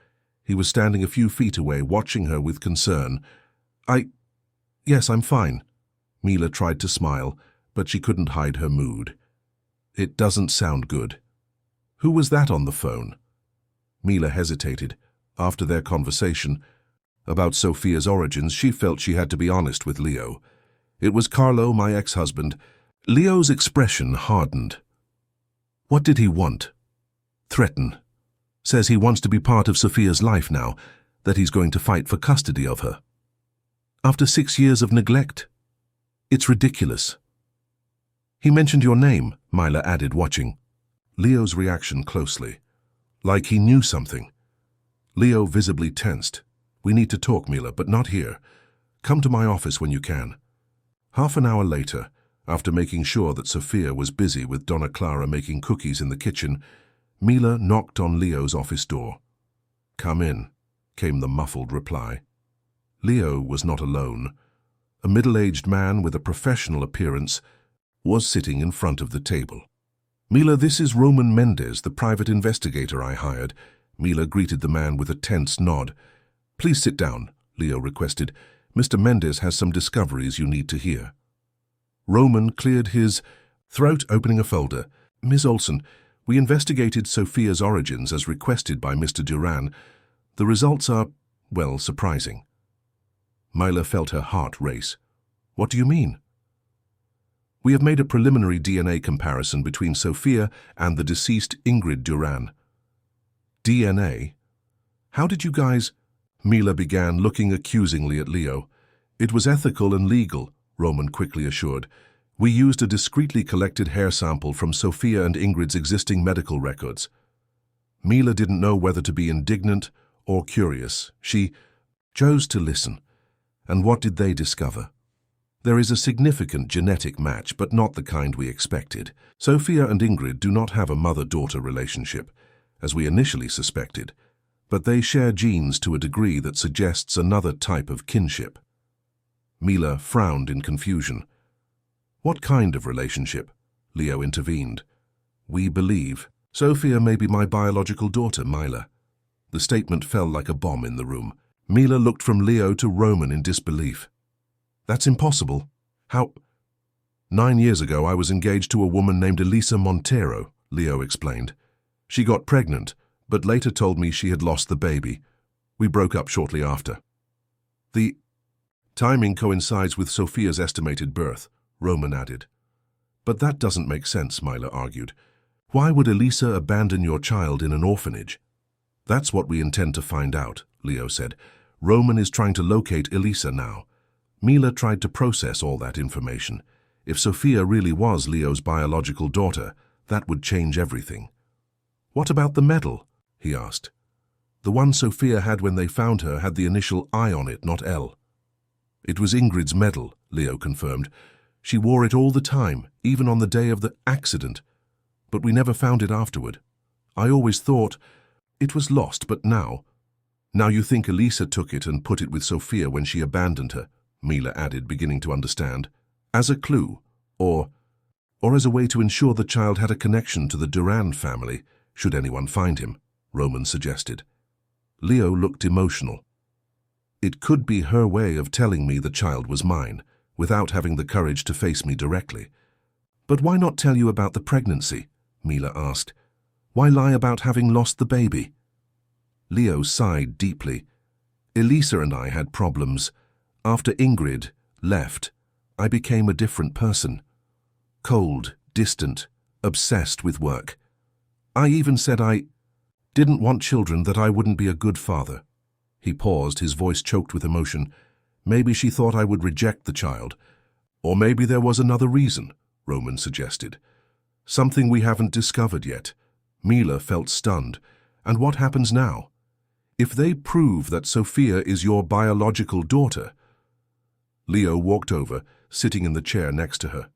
He was standing a few feet away, watching her with concern. Yes, I'm fine. Mila tried to smile, but she couldn't hide her mood. It doesn't sound good. Who was that on the phone? Mila hesitated. After their conversation about Sophia's origins, she felt she had to be honest with Leo. It was Carlo, my ex-husband. Leo's expression hardened. What did he want? Threaten. Says he wants to be part of Sophia's life now, that he's going to fight for custody of her. After 6 years of neglect? It's ridiculous. He mentioned your name, Mila added, watching Leo's reaction closely. Like he knew something. Leo visibly tensed. We need to talk, Mila, but not here. Come to my office when you can. Half an hour later, after making sure that Sophia was busy with Donna Clara making cookies in the kitchen, Mila knocked on Leo's office door. "Come in," came the muffled reply. Leo was not alone. A middle-aged man with a professional appearance was sitting in front of the table. "Mila, this is Roman Mendez, the private investigator I hired." Mila greeted the man with a tense nod. "Please sit down," Leo requested. "Mr. Mendez has some discoveries you need to hear." Roman cleared his throat, opening a folder. "Ms. Olson, we investigated Sophia's origins as requested by Mr. Duran. The results are, well, surprising." Mila felt her heart race. "What do you mean?" "We have made a preliminary DNA comparison between Sophia and the deceased Ingrid Duran." "DNA? How did you guys—" Mila began, looking accusingly at Leo. "It was ethical and legal," Roman quickly assured. "We used a discreetly collected hair sample from Sophia and Ingrid's existing medical records." Mila didn't know whether to be indignant or curious. She chose to listen. And what did they discover? "There is a significant genetic match, but not the kind we expected. Sophia and Ingrid do not have a mother-daughter relationship, as we initially suspected, but they share genes to a degree that suggests another type of kinship." Mila frowned in confusion. "What kind of relationship?" Leo intervened. "We believe Sophia may be my biological daughter, Mila." The statement fell like a bomb in the room. Mila looked from Leo to Roman in disbelief. "That's impossible. How—" "9 years ago, I was engaged to a woman named Elisa Montero," Leo explained. "She got pregnant, but later told me she had lost the baby. We broke up shortly after." "The timing coincides with Sophia's estimated birth," Roman added. "But that doesn't make sense," Mila argued. "Why would Elisa abandon your child in an orphanage?" "That's what we intend to find out," Leo said. "Roman is trying to locate Elisa now." Mila tried to process all that information. If Sophia really was Leo's biological daughter, that would change everything. "What about the medal?" he asked. "The one Sophia had when they found her had the initial I on it, not L." "It was Ingrid's medal," Leo confirmed. "She wore it all the time, even on the day of the accident. But we never found it afterward. I always thought it was lost, but now—" "Now you think Elisa took it and put it with Sophia when she abandoned her," Mila added, beginning to understand. "As a clue, or as a way to ensure the child had a connection to the Duran family, should anyone find him," Roman suggested. Leo looked emotional. "It could be her way of telling me the child was mine, without having the courage to face me directly." "But why not tell you about the pregnancy?" Mila asked. "Why lie about having lost the baby?" Leo sighed deeply. "Elisa and I had problems. After Ingrid left, I became a different person. Cold, distant, obsessed with work. I even said I didn't want children, that I wouldn't be a good father." He paused, his voice choked with emotion. "Maybe she thought I would reject the child. Or maybe there was another reason," Roman suggested. "Something we haven't discovered yet." Mila felt stunned. "And what happens now? If they prove that Sophia is your biological daughter—" Leo walked over, sitting in the chair next to her.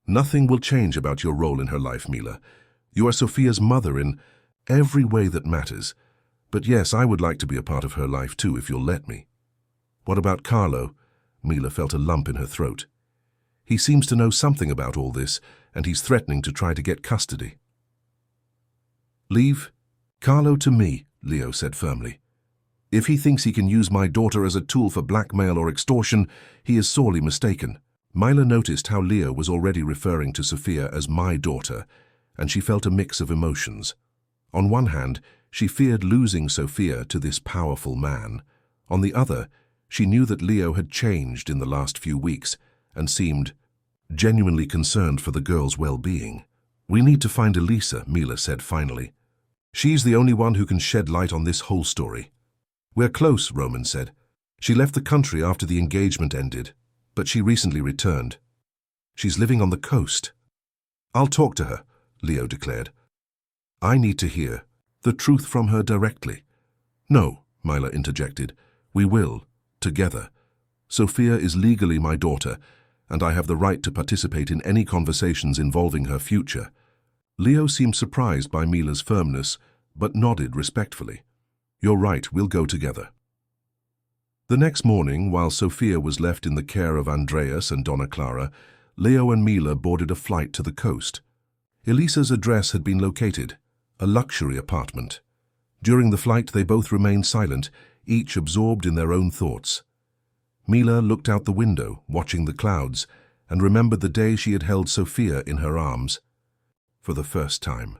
"Nothing will change about your role in her life, Mila. You are Sophia's mother in every way that matters. But yes, I would like to be a part of her life too, if you'll let me." "What about Carlo?" Mila felt a lump in her throat. "He seems to know something about all this, and he's threatening to try to get custody." "Leave Carlo to me," Leo said firmly. "If he thinks he can use my daughter as a tool for blackmail or extortion, he is sorely mistaken." Mila noticed how Leo was already referring to Sophia as my daughter, and she felt a mix of emotions. On one hand, she feared losing Sophia to this powerful man. On the other, she knew that Leo had changed in the last few weeks and seemed genuinely concerned for the girl's well-being. "We need to find Elisa," Mila said finally. "She's the only one who can shed light on this whole story." "We're close," Roman said. "She left the country after the engagement ended, but she recently returned. She's living on the coast." "I'll talk to her," Leo declared. "I need to hear the truth from her directly." "No," Mila interjected. "We will, together. Sophia is legally my daughter, and I have the right to participate in any conversations involving her future. Leo seemed surprised by Mila's firmness, but nodded respectfully. "You're right, we'll go together." The next morning, while Sophia was left in the care of Andreas and Donna Clara, Leo and Mila boarded a flight to the coast. Elisa's address had been located, a luxury apartment. During the flight, they both remained silent, each absorbed in their own thoughts. Mila looked out the window, watching the clouds, and remembered the day she had held Sophia in her arms. For the first time.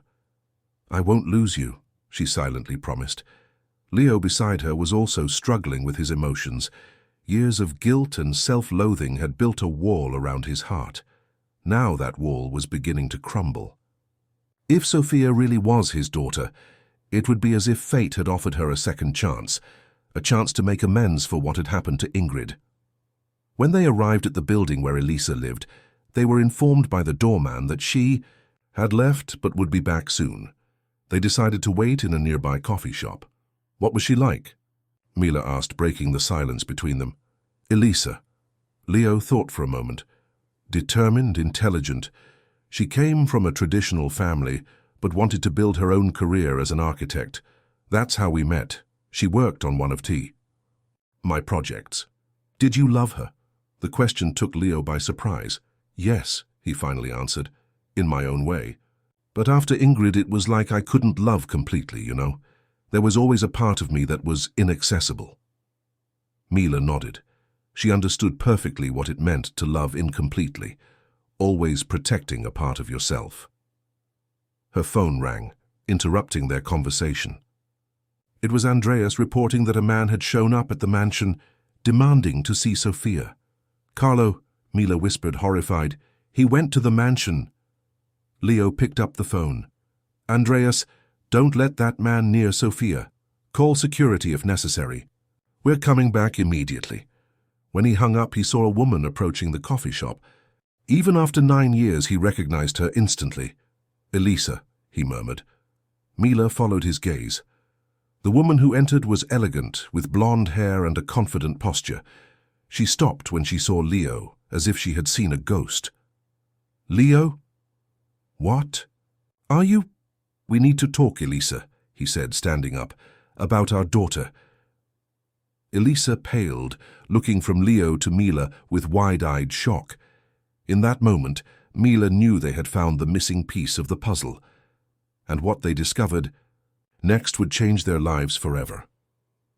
"I won't lose you," she silently promised. Leo beside her was also struggling with his emotions. Years of guilt and self-loathing had built a wall around his heart. Now that wall was beginning to crumble. If Sophia really was his daughter, it would be as if fate had offered her a second chance, a chance to make amends for what had happened to Ingrid. When they arrived at the building where Elisa lived, they were informed by the doorman that she had left but would be back soon. They decided to wait in a nearby coffee shop. "What was she like?" Mila asked, breaking the silence between them. "Elisa." Leo thought for a moment. Determined, intelligent. She came from a traditional family, but wanted to build her own career as an architect. That's how we met. She worked on one of my projects. "Did you love her?" The question took Leo by surprise. "Yes," he finally answered, "in my own way. But after Ingrid, it was like I couldn't love completely, you know. There was always a part of me that was inaccessible." Mila nodded. She understood perfectly what it meant to love incompletely, always protecting a part of yourself. Her phone rang, interrupting their conversation. It was Andreas reporting that a man had shown up at the mansion, demanding to see Sophia. "Carlo," Mila whispered, horrified. "He went to the mansion." Leo picked up the phone. "Andreas, don't let that man near Sophia. Call security if necessary. We're coming back immediately." When he hung up, he saw a woman approaching the coffee shop. Even after 9 years, he recognized her instantly. "Elisa," he murmured. Mila followed his gaze. The woman who entered was elegant, with blonde hair and a confident posture. She stopped when she saw Leo, as if she had seen a ghost. "Leo? What? Are you—" "We need to talk, Elisa," he said, standing up, "about our daughter." Elisa paled, looking from Leo to Mila with wide-eyed shock. In that moment, Mila knew they had found the missing piece of the puzzle, and what they discovered next would change their lives forever.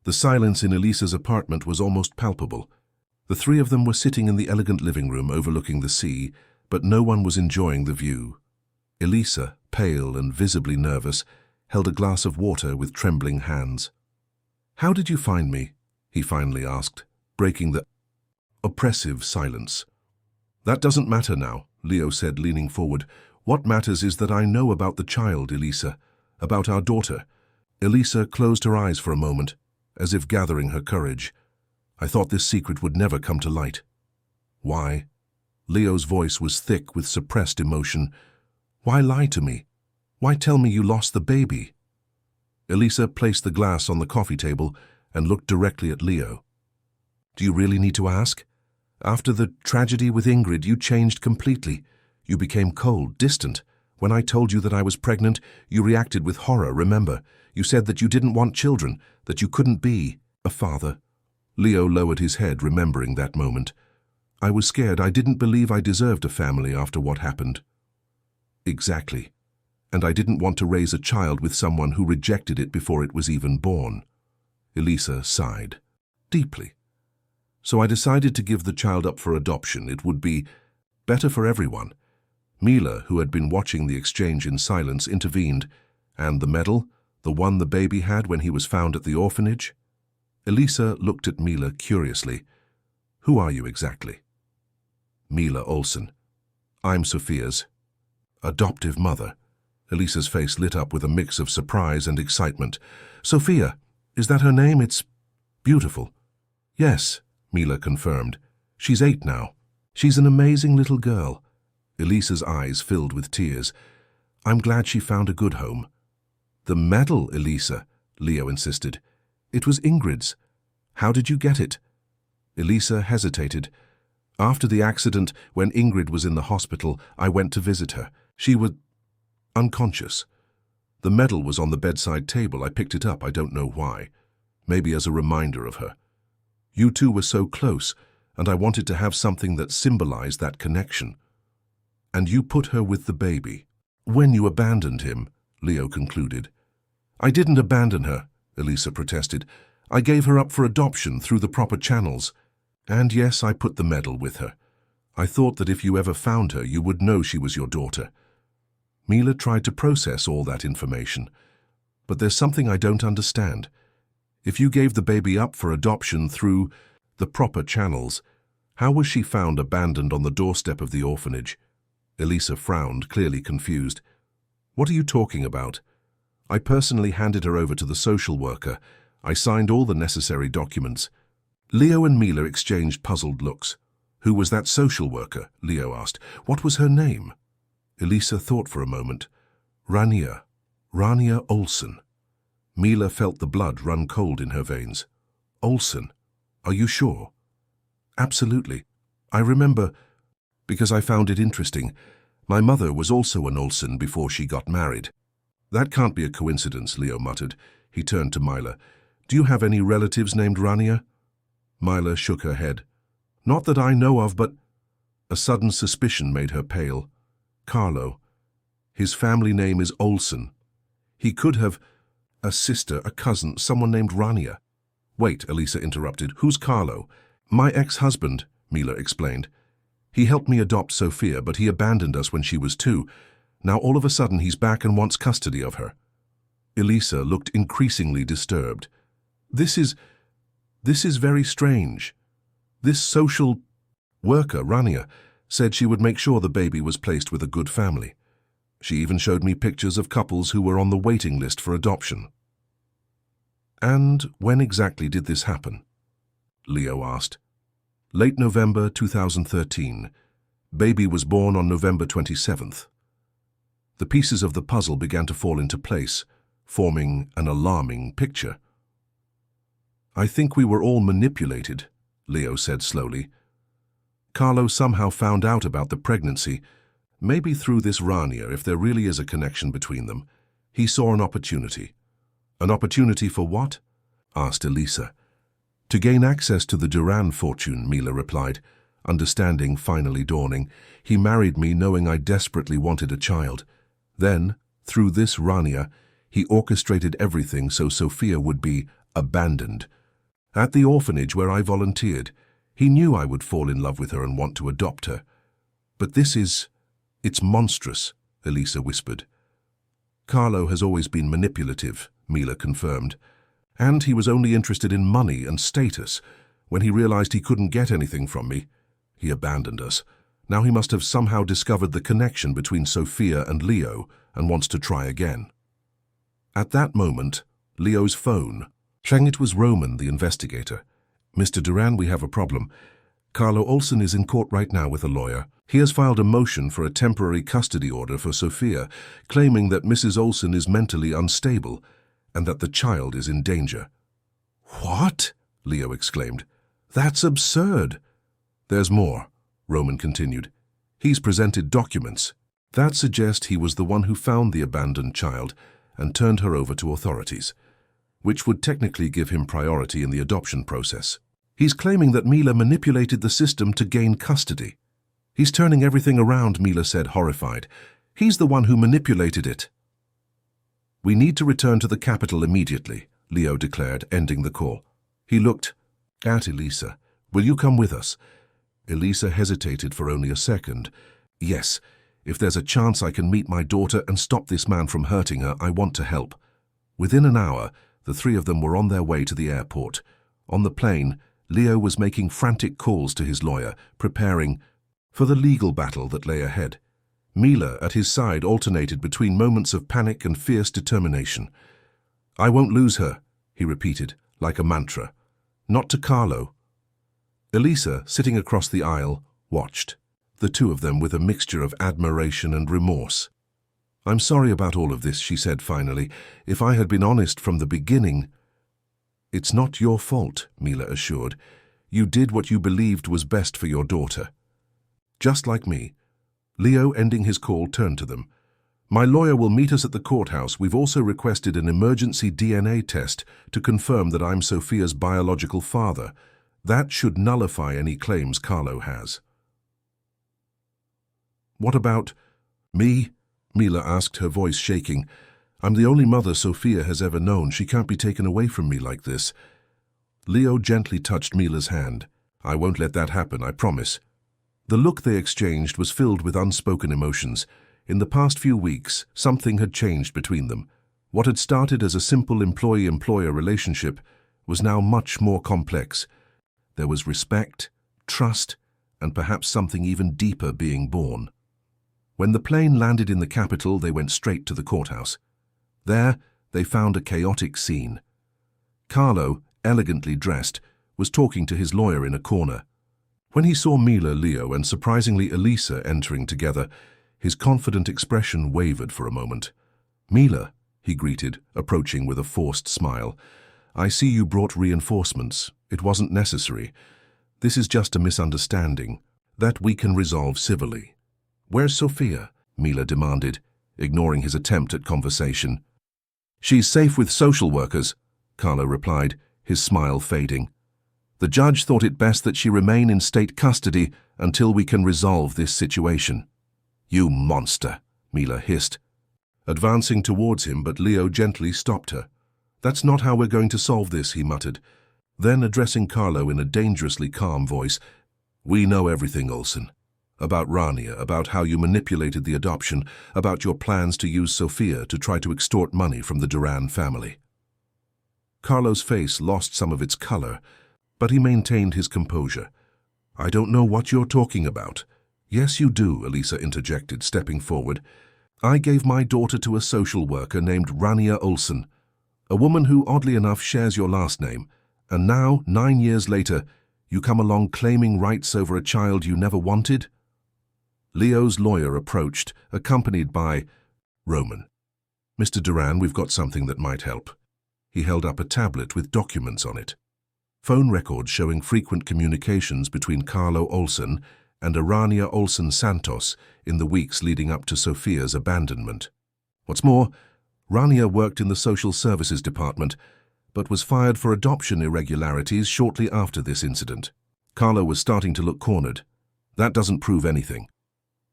The silence in Elisa's apartment was almost palpable. The three of them were sitting in the elegant living room overlooking the sea, but no one was enjoying the view. Elisa, pale and visibly nervous, held a glass of water with trembling hands. "How did you find me?" he finally asked, breaking the oppressive silence. "That doesn't matter now," Leo said, leaning forward. "What matters is that I know about the child, Elisa, about our daughter." Elisa closed her eyes for a moment, as if gathering her courage. "I thought this secret would never come to light." "Why?" Leo's voice was thick with suppressed emotion. "Why lie to me? Why tell me you lost the baby?" Elisa placed the glass on the coffee table and looked directly at Leo. "Do you really need to ask? After the tragedy with Ingrid, you changed completely. You became cold, distant. When I told you that I was pregnant, you reacted with horror, remember? You said that you didn't want children, that you couldn't be a father." Leo lowered his head, remembering that moment. "I was scared. I didn't believe I deserved a family after what happened." "Exactly. And I didn't want to raise a child with someone who rejected it before it was even born." Elisa sighed, deeply. "So I decided to give the child up for adoption. It would be better for everyone." Mila, who had been watching the exchange in silence, intervened. "And the medal? The one the baby had when he was found at the orphanage?" Elisa looked at Mila curiously. "Who are you exactly?" "Mila Olsen. I'm Sophia's adoptive mother." Elisa's face lit up with a mix of surprise and excitement. "Sophia, is that her name? It's beautiful." "Yes," Mila confirmed. "She's 8 now. She's an amazing little girl." Elisa's eyes filled with tears. "I'm glad she found a good home." "The medal, Elisa," Leo insisted. "It was Ingrid's. How did you get it?" Elisa hesitated. "After the accident, when Ingrid was in the hospital, I went to visit her. She was..." unconscious. The medal was on the bedside table. I picked it up, I don't know why. Maybe as a reminder of her. You two were so close, and I wanted to have something that symbolized that connection. And you put her with the baby. When you abandoned him, Leo concluded. I didn't abandon her, Elisa protested. I gave her up for adoption through the proper channels. And yes, I put the medal with her. I thought that if you ever found her, you would know she was your daughter. Mila tried to process all that information. But there's something I don't understand. If you gave the baby up for adoption through the proper channels, how was she found abandoned on the doorstep of the orphanage? Elisa frowned, clearly confused. What are you talking about? I personally handed her over to the social worker. I signed all the necessary documents. Leo and Mila exchanged puzzled looks. Who was that social worker? Leo asked. What was her name? Elisa thought for a moment. Rania Olsen. Mila felt the blood run cold in her veins. Olsen? Are you sure? Absolutely. I remember, because I found it interesting. My mother was also an Olsen before she got married. That can't be a coincidence, Leo muttered. He turned to Mila. Do you have any relatives named Rania? Mila shook her head. Not that I know of, but... A sudden suspicion made her pale. Carlo. His family name is Olsen. He could have... A sister, a cousin, someone named Rania. Wait, Elisa interrupted. Who's Carlo? My ex-husband, Mila explained. He helped me adopt Sophia, but he abandoned us when she was 2. Now all of a sudden he's back and wants custody of her. Elisa looked increasingly disturbed. This is very strange. This social worker, Rania, said she would make sure the baby was placed with a good family. She even showed me pictures of couples who were on the waiting list for adoption. And when exactly did this happen? Leo asked. Late November 2013. Baby was born on November 27th. The pieces of the puzzle began to fall into place, forming an alarming picture. I think we were all manipulated, Leo said slowly. Carlo somehow found out about the pregnancy, maybe through this Rania, if there really is a connection between them. He saw an opportunity. An opportunity for what? Asked Elisa. To gain access to the Duran fortune, Mila replied, understanding finally dawning. He married me knowing I desperately wanted a child. Then, through this Rania, he orchestrated everything so Sophia would be abandoned. At the orphanage where I volunteered, he knew I would fall in love with her and want to adopt her. But it's monstrous, Elisa whispered. Carlo has always been manipulative, Mila confirmed. And he was only interested in money and status. When he realized he couldn't get anything from me, he abandoned us. Now he must have somehow discovered the connection between Sophia and Leo and wants to try again. At that moment, Leo's phone rang. It was Roman, the investigator. Mr. Duran, we have a problem. Carlo Olsen is in court right now with a lawyer. He has filed a motion for a temporary custody order for Sophia, claiming that Mrs. Olsen is mentally unstable and that the child is in danger. What? Leo exclaimed. That's absurd. There's more, Roman continued. He's presented documents that suggest he was the one who found the abandoned child and turned her over to authorities, which would technically give him priority in the adoption process. He's claiming that Mila manipulated the system to gain custody. He's turning everything around, Mila said, horrified. He's the one who manipulated it. We need to return to the capital immediately, Leo declared, ending the call. He looked at Elisa. Will you come with us? Elisa hesitated for only a second. Yes, if there's a chance I can meet my daughter and stop this man from hurting her, I want to help. Within an hour, the 3 of them were on their way to the airport. On the plane, Leo was making frantic calls to his lawyer, preparing for the legal battle that lay ahead. Mila, at his side, alternated between moments of panic and fierce determination. I won't lose her, he repeated, like a mantra. Not to Carlo. Elisa, sitting across the aisle, watched, the 2 of them with a mixture of admiration and remorse. I'm sorry about all of this, she said finally. If I had been honest from the beginning... It's not your fault, Mila assured. You did what you believed was best for your daughter. Just like me. Leo, ending his call, turned to them. My lawyer will meet us at the courthouse. We've also requested an emergency DNA test to confirm that I'm Sophia's biological father. That should nullify any claims Carlo has." "What about me?" Mila asked, her voice shaking. "I'm the only mother Sophia has ever known. She can't be taken away from me like this." Leo gently touched Mila's hand. "I won't let that happen, I promise." The look they exchanged was filled with unspoken emotions. In the past few weeks, something had changed between them. What had started as a simple employee-employer relationship was now much more complex. There was respect, trust, and perhaps something even deeper being born. When the plane landed in the capital, they went straight to the courthouse. There, they found a chaotic scene. Carlo, elegantly dressed, was talking to his lawyer in a corner. When he saw Mila, Leo, and surprisingly Elisa entering together, his confident expression wavered for a moment. "Mila," he greeted, approaching with a forced smile. "I see you brought reinforcements. It wasn't necessary. This is just a misunderstanding that we can resolve civilly." "Where's Sophia?" Mila demanded, ignoring his attempt at conversation. "She's safe with social workers," Carlo replied, his smile fading. "The judge thought it best that she remain in state custody until we can resolve this situation." "You monster," Mila hissed, advancing towards him, but Leo gently stopped her. "That's not how we're going to solve this," he muttered. Then, addressing Carlo in a dangerously calm voice, "We know everything, Olsen. About Rania, about how you manipulated the adoption, about your plans to use Sophia to try to extort money from the Duran family." Carlo's face lost some of its color, but he maintained his composure. "I don't know what you're talking about." "Yes, you do," Elisa interjected, stepping forward. "I gave my daughter to a social worker named Rania Olsen, a woman who, oddly enough, shares your last name. And now, 9 years later, you come along claiming rights over a child you never wanted?" Leo's lawyer approached, accompanied by Roman. "Mr. Duran, we've got something that might help." He held up a tablet with documents on it. Phone records showing frequent communications between Carlo Olsen and Rania Olsen Santos in the weeks leading up to Sophia's abandonment. What's more, Rania worked in the social services department, but was fired for adoption irregularities shortly after this incident. Carlo was starting to look cornered. "That doesn't prove anything."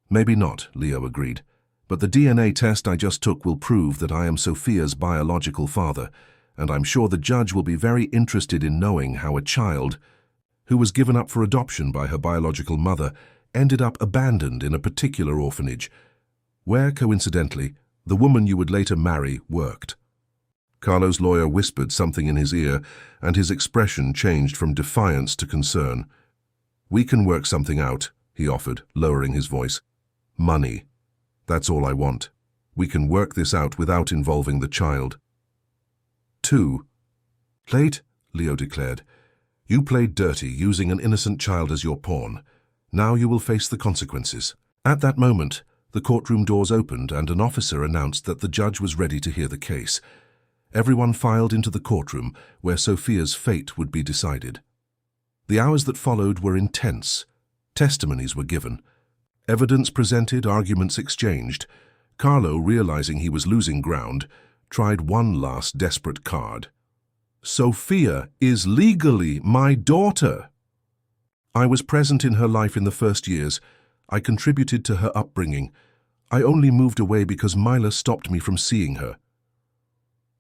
"Maybe not," Leo agreed, "but the DNA test I just took will prove that I am Sophia's biological father, and I'm sure the judge will be very interested in knowing how a child who was given up for adoption by her biological mother ended up abandoned in a particular orphanage, where, coincidentally, the woman you would later marry worked." Carlo's lawyer whispered something in his ear, and his expression changed from defiance to concern. "We can work something out," he offered, lowering his voice. "Money. That's all I want. We can work this out without involving the child." 2. "Late," Leo declared. "You played dirty, using an innocent child as your pawn. Now you will face the consequences." At that moment, the courtroom doors opened and an officer announced that the judge was ready to hear the case. Everyone filed into the courtroom, where Sophia's fate would be decided. The hours that followed were intense. Testimonies were given. Evidence presented, arguments exchanged. Carlo, realizing he was losing ground, tried one last desperate card. "Sophia is legally my daughter. I was present in her life in the first years. I contributed to her upbringing. I only moved away because Mila stopped me from seeing her."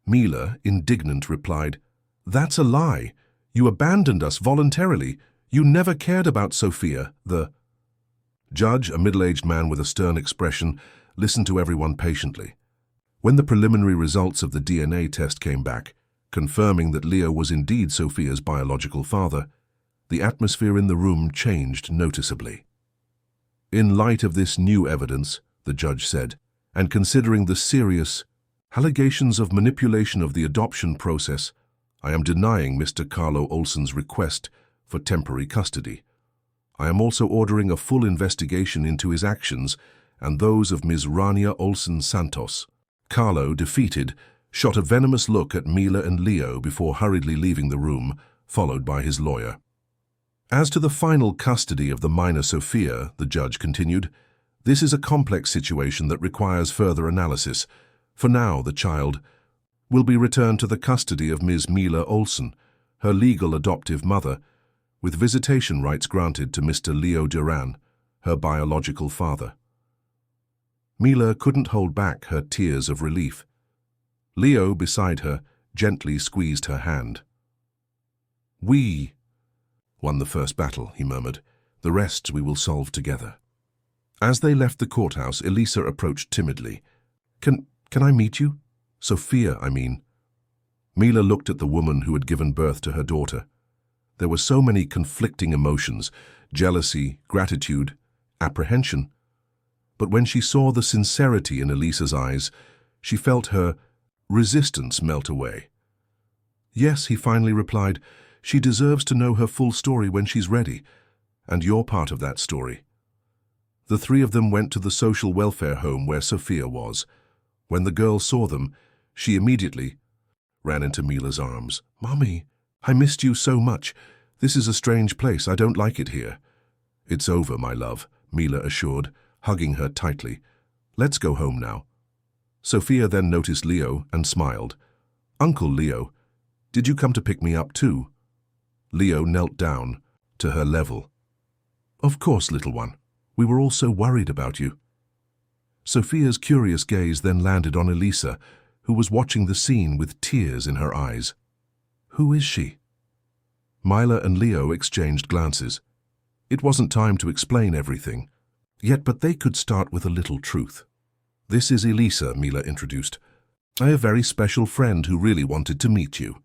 Mila, indignant, replied, "That's a lie. You abandoned us voluntarily. You never cared about Sophia." The judge, a middle-aged man with a stern expression, listened to everyone patiently. When the preliminary results of the DNA test came back, confirming that Leo was indeed Sophia's biological father, the atmosphere in the room changed noticeably. "In light of this new evidence," the judge said, "and considering the serious allegations of manipulation of the adoption process, I am denying Mr. Carlo Olsen's request for temporary custody. I am also ordering a full investigation into his actions and those of Ms. Rania Olsen Santos." Carlo, defeated, shot a venomous look at Mila and Leo before hurriedly leaving the room, followed by his lawyer. "As to the final custody of the minor Sophia," the judge continued, This is a complex situation that requires further analysis. For now, the child will be returned to the custody of Ms. Mila Olsen, her legal adoptive mother, with visitation rights granted to Mr. Leo Duran, her biological father. Mila couldn't hold back her tears of relief. Leo, beside her, gently squeezed her hand. "We won the first battle," he murmured. "The rest we will solve together." As they left the courthouse, Elisa approached timidly. Can I meet you? Sophia, I mean." Mila looked at the woman who had given birth to her daughter. There were so many conflicting emotions: jealousy, gratitude, apprehension. But when she saw the sincerity in Elisa's eyes, she felt her resistance melt away. "Yes," he finally replied, "she deserves to know her full story when she's ready, and you're part of that story." The three of them went to the social welfare home where Sophia was. When the girl saw them, she immediately ran into Mila's arms. "Mommy, I missed you so much. This is a strange place. I don't like it here." "It's over, my love," Mila assured, hugging her tightly. "Let's go home now." Sophia then noticed Leo and smiled. "Uncle Leo, did you come to pick me up too?" Leo knelt down to her level. "Of course, little one. We were all so worried about you." Sophia's curious gaze then landed on Elisa, who was watching the scene with tears in her eyes. "Who is she?" Mila and Leo exchanged glances. It wasn't time to explain everything, but they could start with a little truth. "This is Elisa," Mila introduced. "I have a very special friend who really wanted to meet you."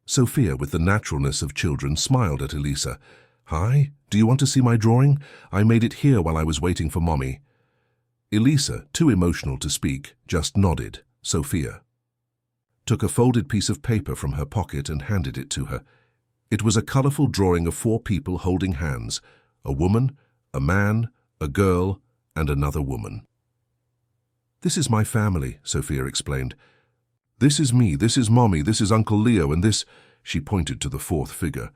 Sophia, with the naturalness of children, smiled at Elisa. "Hi, do you want to see my drawing? I made it here while I was waiting for Mommy." Elisa, too emotional to speak, just nodded. Sophia took a folded piece of paper from her pocket and handed it to her. It was a colorful drawing of 4 people holding hands: a woman, a man, a girl, and another woman. "This is my family," Sophia explained. "This is me, this is Mommy, this is Uncle Leo, and this," she pointed to the 4th figure.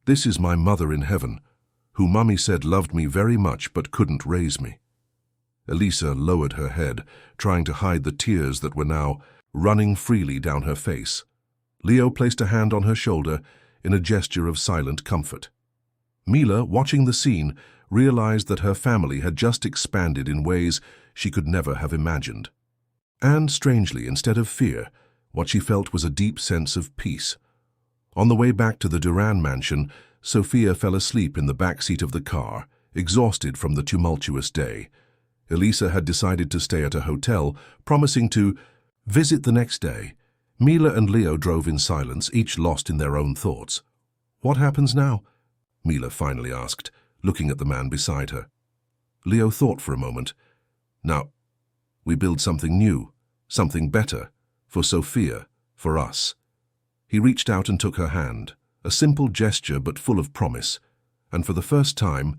"This is my mother in heaven, who Mommy said loved me very much but couldn't raise me." Elisa lowered her head, trying to hide the tears that were now running freely down her face. Leo placed a hand on her shoulder in a gesture of silent comfort. Mila, watching the scene, realized that her family had just expanded in ways she could never have imagined. And, strangely, instead of fear, what she felt was a deep sense of peace. On the way back to the Duran mansion, Sophia fell asleep in the back seat of the car, exhausted from the tumultuous day. Elisa had decided to stay at a hotel, promising to visit the next day. Mila and Leo drove in silence, each lost in their own thoughts. "What happens now?" Mila finally asked, looking at the man beside her. Leo thought for a moment. "Now, we build something new, something better, for Sophia, for us." He reached out and took her hand, a simple gesture but full of promise, and for the first time,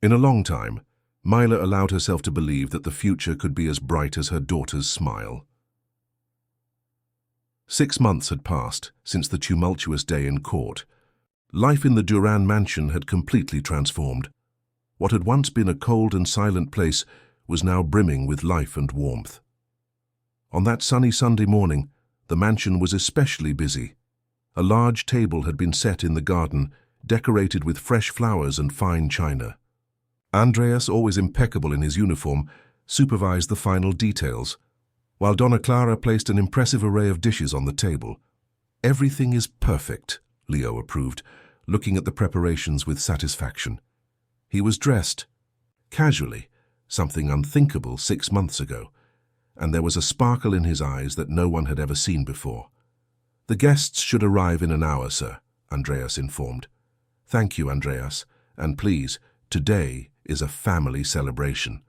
in a long time, Mila allowed herself to believe that the future could be as bright as her daughter's smile. 6 months had passed since the tumultuous day in court. Life in the Duran mansion had completely transformed. What had once been a cold and silent place was now brimming with life and warmth. On that sunny Sunday morning, the mansion was especially busy. A large table had been set in the garden, decorated with fresh flowers and fine china. Andreas, always impeccable in his uniform, supervised the final details, while Donna Clara placed an impressive array of dishes on the table. "Everything is perfect," Leo approved, looking at the preparations with satisfaction. He was dressed casually, something unthinkable 6 months ago, and there was a sparkle in his eyes that no one had ever seen before. "The guests should arrive in an hour, sir," Andreas informed. "Thank you, Andreas, and please, today is a family celebration."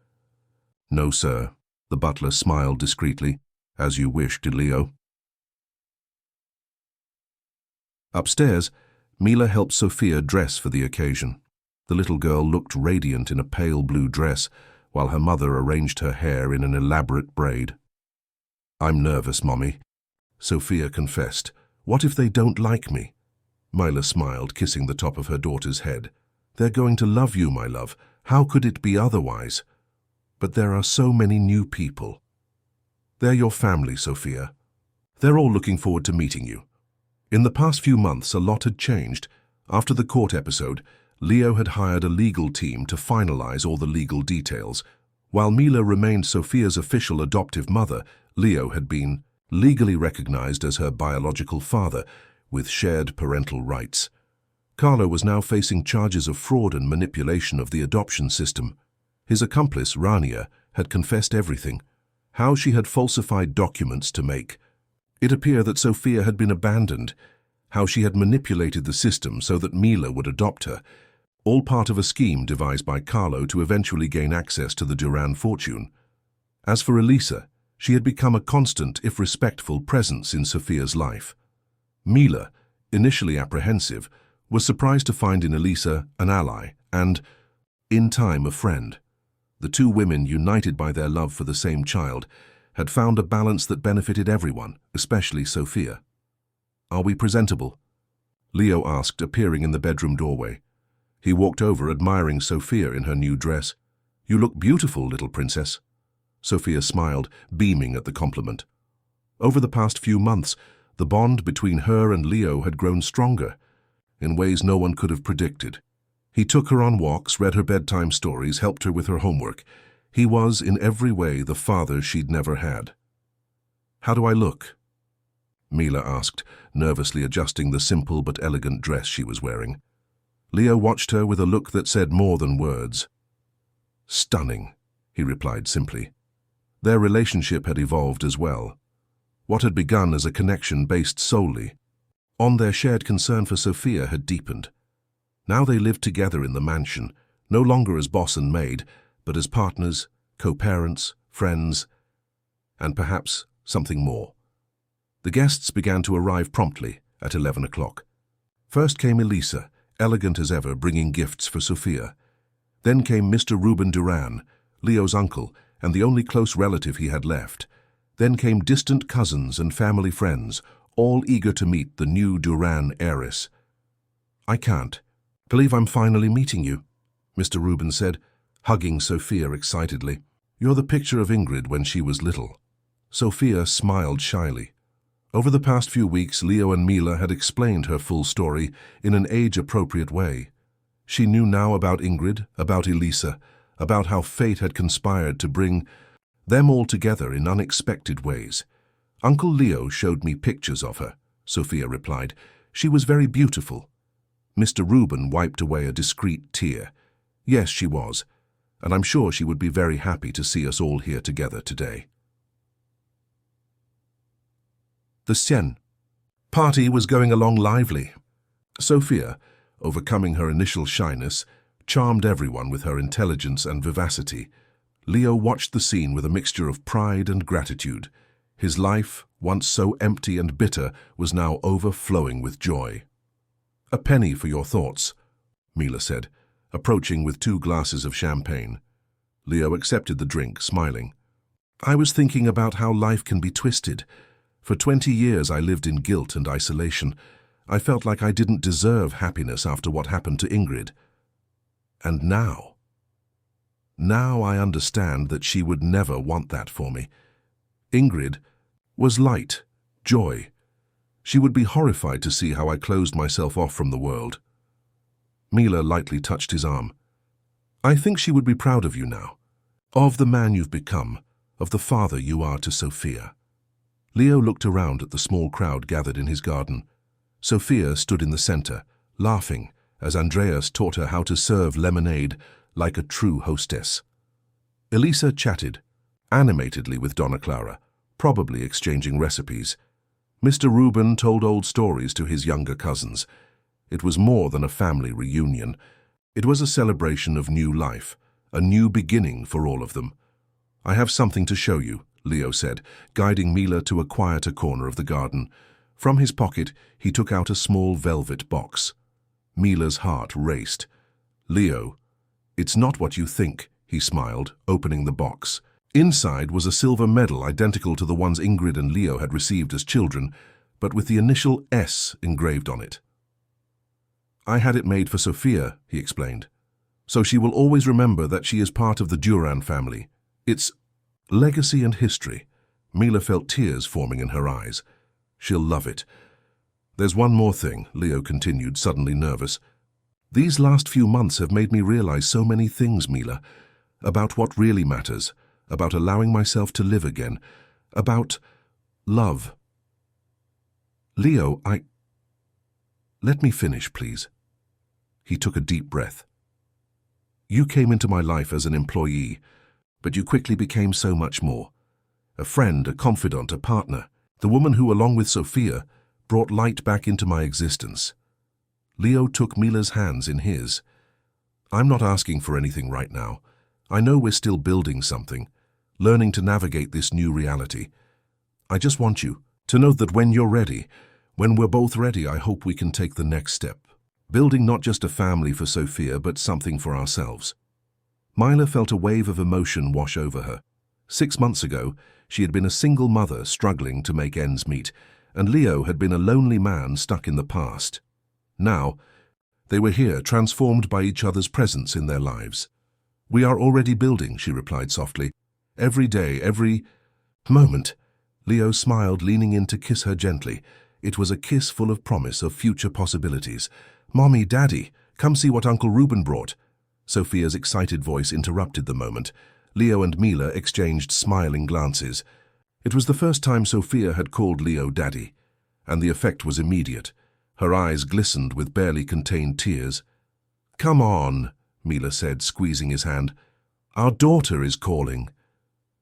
"No, sir," the butler smiled discreetly. "As you wish, Leo." Upstairs, Mila helped Sophia dress for the occasion. The little girl looked radiant in a pale blue dress, while her mother arranged her hair in an elaborate braid. "I'm nervous, Mommy," Sophia confessed. "What if they don't like me?" Mila smiled, kissing the top of her daughter's head. "They're going to love you, my love. How could it be otherwise?" But there are so many new people. They're your family, Sophia. They're all looking forward to meeting you. In the past few months, a lot had changed. After the court episode, Leo had hired a legal team to finalize all the legal details. While Mila remained Sophia's official adoptive mother, Leo had been legally recognized as her biological father, with shared parental rights. Carlo was now facing charges of fraud and manipulation of the adoption system. His accomplice, Rania, had confessed everything. How she had falsified documents to make it appear that Sophia had been abandoned, how she had manipulated the system so that Mila would adopt her, all part of a scheme devised by Carlo to eventually gain access to the Duran fortune. As for Elisa, she had become a constant, if respectful, presence in Sophia's life. Mila, initially apprehensive, was surprised to find in Elisa an ally and, in time, a friend. The two women, united by their love for the same child, had found a balance that benefited everyone, especially Sophia. "Are we presentable?" Leo asked, appearing in the bedroom doorway. He walked over, admiring Sophia in her new dress. "You look beautiful, little princess." Sophia smiled, beaming at the compliment. Over the past few months, the bond between her and Leo had grown stronger, in ways no one could have predicted. He took her on walks, read her bedtime stories, helped her with her homework. He was, in every way, the father she'd never had. "How do I look?" Mila asked, nervously adjusting the simple but elegant dress she was wearing. Leo watched her with a look that said more than words. "Stunning," he replied simply. Their relationship had evolved as well. What had begun as a connection based solely on their shared concern for Sophia had deepened. Now they lived together in the mansion, no longer as boss and maid, but as partners, co-parents, friends, and perhaps something more. The guests began to arrive promptly at 11 o'clock. First came Elisa, elegant as ever, bringing gifts for Sophia. Then came Mr. Reuben Duran, Leo's uncle, and the only close relative he had left. Then came distant cousins and family friends, all eager to meet the new Duran heiress. "I can't believe I'm finally meeting you," Mr. Reuben said, hugging Sophia excitedly. "You're the picture of Ingrid when she was little." Sophia smiled shyly. Over the past few weeks, Leo and Mila had explained her full story in an age-appropriate way. She knew now about Ingrid, about Elisa, about how fate had conspired to bring them all together in unexpected ways. "Uncle Leo showed me pictures of her," Sophia replied. "She was very beautiful." Mr. Reuben wiped away a discreet tear. "Yes, she was, and I'm sure she would be very happy to see us all here together today." The Sien party was going along lively. Sophia, overcoming her initial shyness, charmed everyone with her intelligence and vivacity. Leo watched the scene with a mixture of pride and gratitude. His life, once so empty and bitter, was now overflowing with joy. "A penny for your thoughts," Mila said, approaching with 2 glasses of champagne. Leo accepted the drink, smiling. "I was thinking about how life can be twisted. For 20 years I lived in guilt and isolation. I felt like I didn't deserve happiness after what happened to Ingrid. And now I understand that she would never want that for me. Ingrid was light, joy. She would be horrified to see how I closed myself off from the world." Mila lightly touched his arm. "I think she would be proud of you now, of the man you've become, of the father you are to Sophia." Leo looked around at the small crowd gathered in his garden. Sophia stood in the center, laughing as Andreas taught her how to serve lemonade like a true hostess. Elisa chatted animatedly with Donna Clara, probably exchanging recipes. Mr. Reuben told old stories to his younger cousins. It was more than a family reunion. It was a celebration of new life, a new beginning for all of them. "I have something to show you," Leo said, guiding Mila to a quieter corner of the garden. From his pocket, he took out a small velvet box. Mila's heart raced. "Leo, it's not what you think," he smiled, opening the box. Inside was a silver medal identical to the ones Ingrid and Leo had received as children, but with the initial S engraved on it. "I had it made for Sophia," he explained, "so she will always remember that she is part of the Duran family. It's legacy and history. Mila felt tears forming in her eyes. She'll love it. There's one more thing, Leo continued, suddenly nervous. These last few months have made me realize so many things, Mila. About what really matters. About allowing myself to live again. About love. Leo, Let me finish, please. He took a deep breath. You came into my life as an employee, but you quickly became so much more. A friend, a confidant, a partner. The woman who, along with Sophia, brought light back into my existence. Leo took Mila's hands in his. I'm not asking for anything right now. I know we're still building something, learning to navigate this new reality. I just want you to know that when you're ready, when we're both ready, I hope we can take the next step. Building not just a family for Sophia, but something for ourselves. Mila felt a wave of emotion wash over her. 6 months ago, she had been a single mother struggling to make ends meet, and Leo had been a lonely man stuck in the past. Now, they were here, transformed by each other's presence in their lives. We are already building, she replied softly. Every day, every moment. Leo smiled, leaning in to kiss her gently. It was a kiss full of promise of future possibilities. Mommy, Daddy, come see what Uncle Reuben brought. Sophia's excited voice interrupted the moment. Leo and Mila exchanged smiling glances. It was the first time Sophia had called Leo Daddy, and the effect was immediate. Her eyes glistened with barely contained tears. Come on, Mila said, squeezing his hand. Our daughter is calling.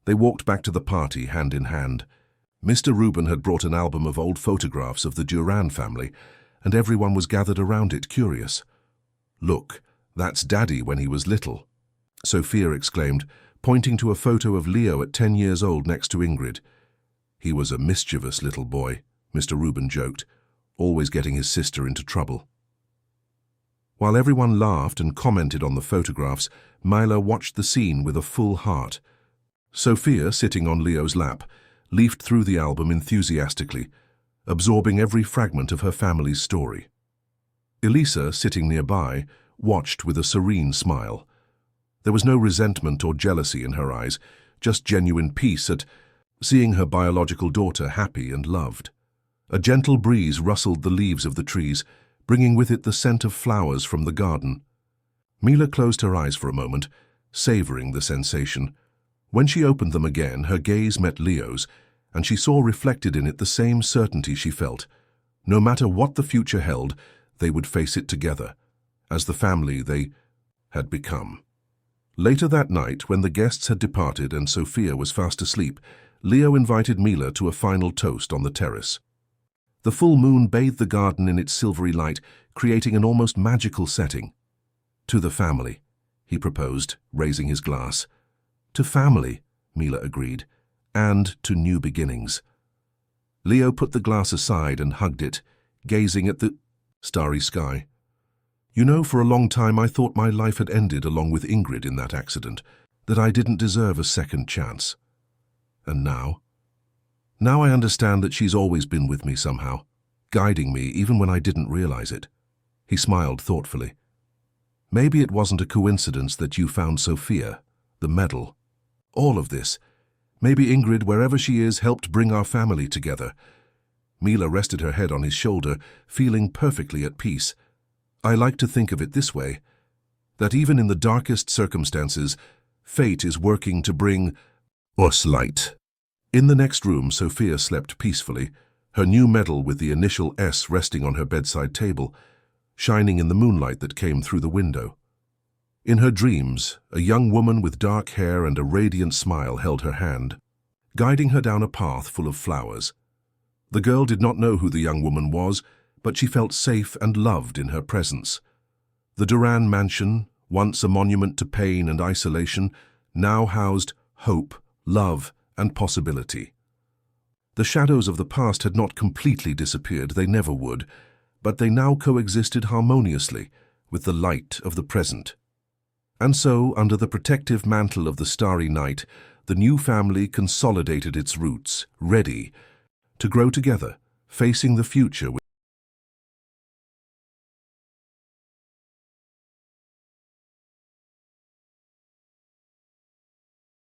They walked back to the party, hand in hand. Mr. Reuben had brought an album of old photographs of the Durand family, and everyone was gathered around it, curious. Look, that's Daddy when he was little, Sophia exclaimed, pointing to a photo of Leo at 10 years old next to Ingrid. He was a mischievous little boy, Mr. Reuben joked, always getting his sister into trouble. While everyone laughed and commented on the photographs, Mila watched the scene with a full heart. Sophia, sitting on Leo's lap, leafed through the album enthusiastically, absorbing every fragment of her family's story. Elisa, sitting nearby, watched with a serene smile. There was no resentment or jealousy in her eyes, just genuine peace at seeing her biological daughter happy and loved. A gentle breeze rustled the leaves of the trees, bringing with it the scent of flowers from the garden. Mila closed her eyes for a moment, savoring the sensation. When she opened them again, her gaze met Leo's, and she saw reflected in it the same certainty she felt. No matter what the future held, they would face it together, as the family they had become. Later that night, when the guests had departed and Sophia was fast asleep, Leo invited Mila to a final toast on the terrace. The full moon bathed the garden in its silvery light, creating an almost magical setting. To the family, he proposed, raising his glass. To family, Mila agreed, and to new beginnings. Leo put the glass aside and hugged it, gazing at the starry sky. You know, for a long time I thought my life had ended along with Ingrid in that accident, that I didn't deserve a second chance. And now? Now I understand that she's always been with me somehow, guiding me even when I didn't realize it. He smiled thoughtfully. Maybe it wasn't a coincidence that you found Sophia, the medal. All of this. Maybe Ingrid, wherever she is, helped bring our family together. Mila rested her head on his shoulder, feeling perfectly at peace. I like to think of it this way, that even in the darkest circumstances, fate is working to bring us light. In the next room, Sophia slept peacefully, her new medal with the initial S resting on her bedside table, shining in the moonlight that came through the window. In her dreams, a young woman with dark hair and a radiant smile held her hand, guiding her down a path full of flowers. The girl did not know who the young woman was, but she felt safe and loved in her presence. The Durand mansion, once a monument to pain and isolation, now housed hope, love, and possibility. The shadows of the past had not completely disappeared, they never would, but they now coexisted harmoniously with the light of the present. And so, under the protective mantle of the starry night, the new family consolidated its roots, ready to grow together, facing the future with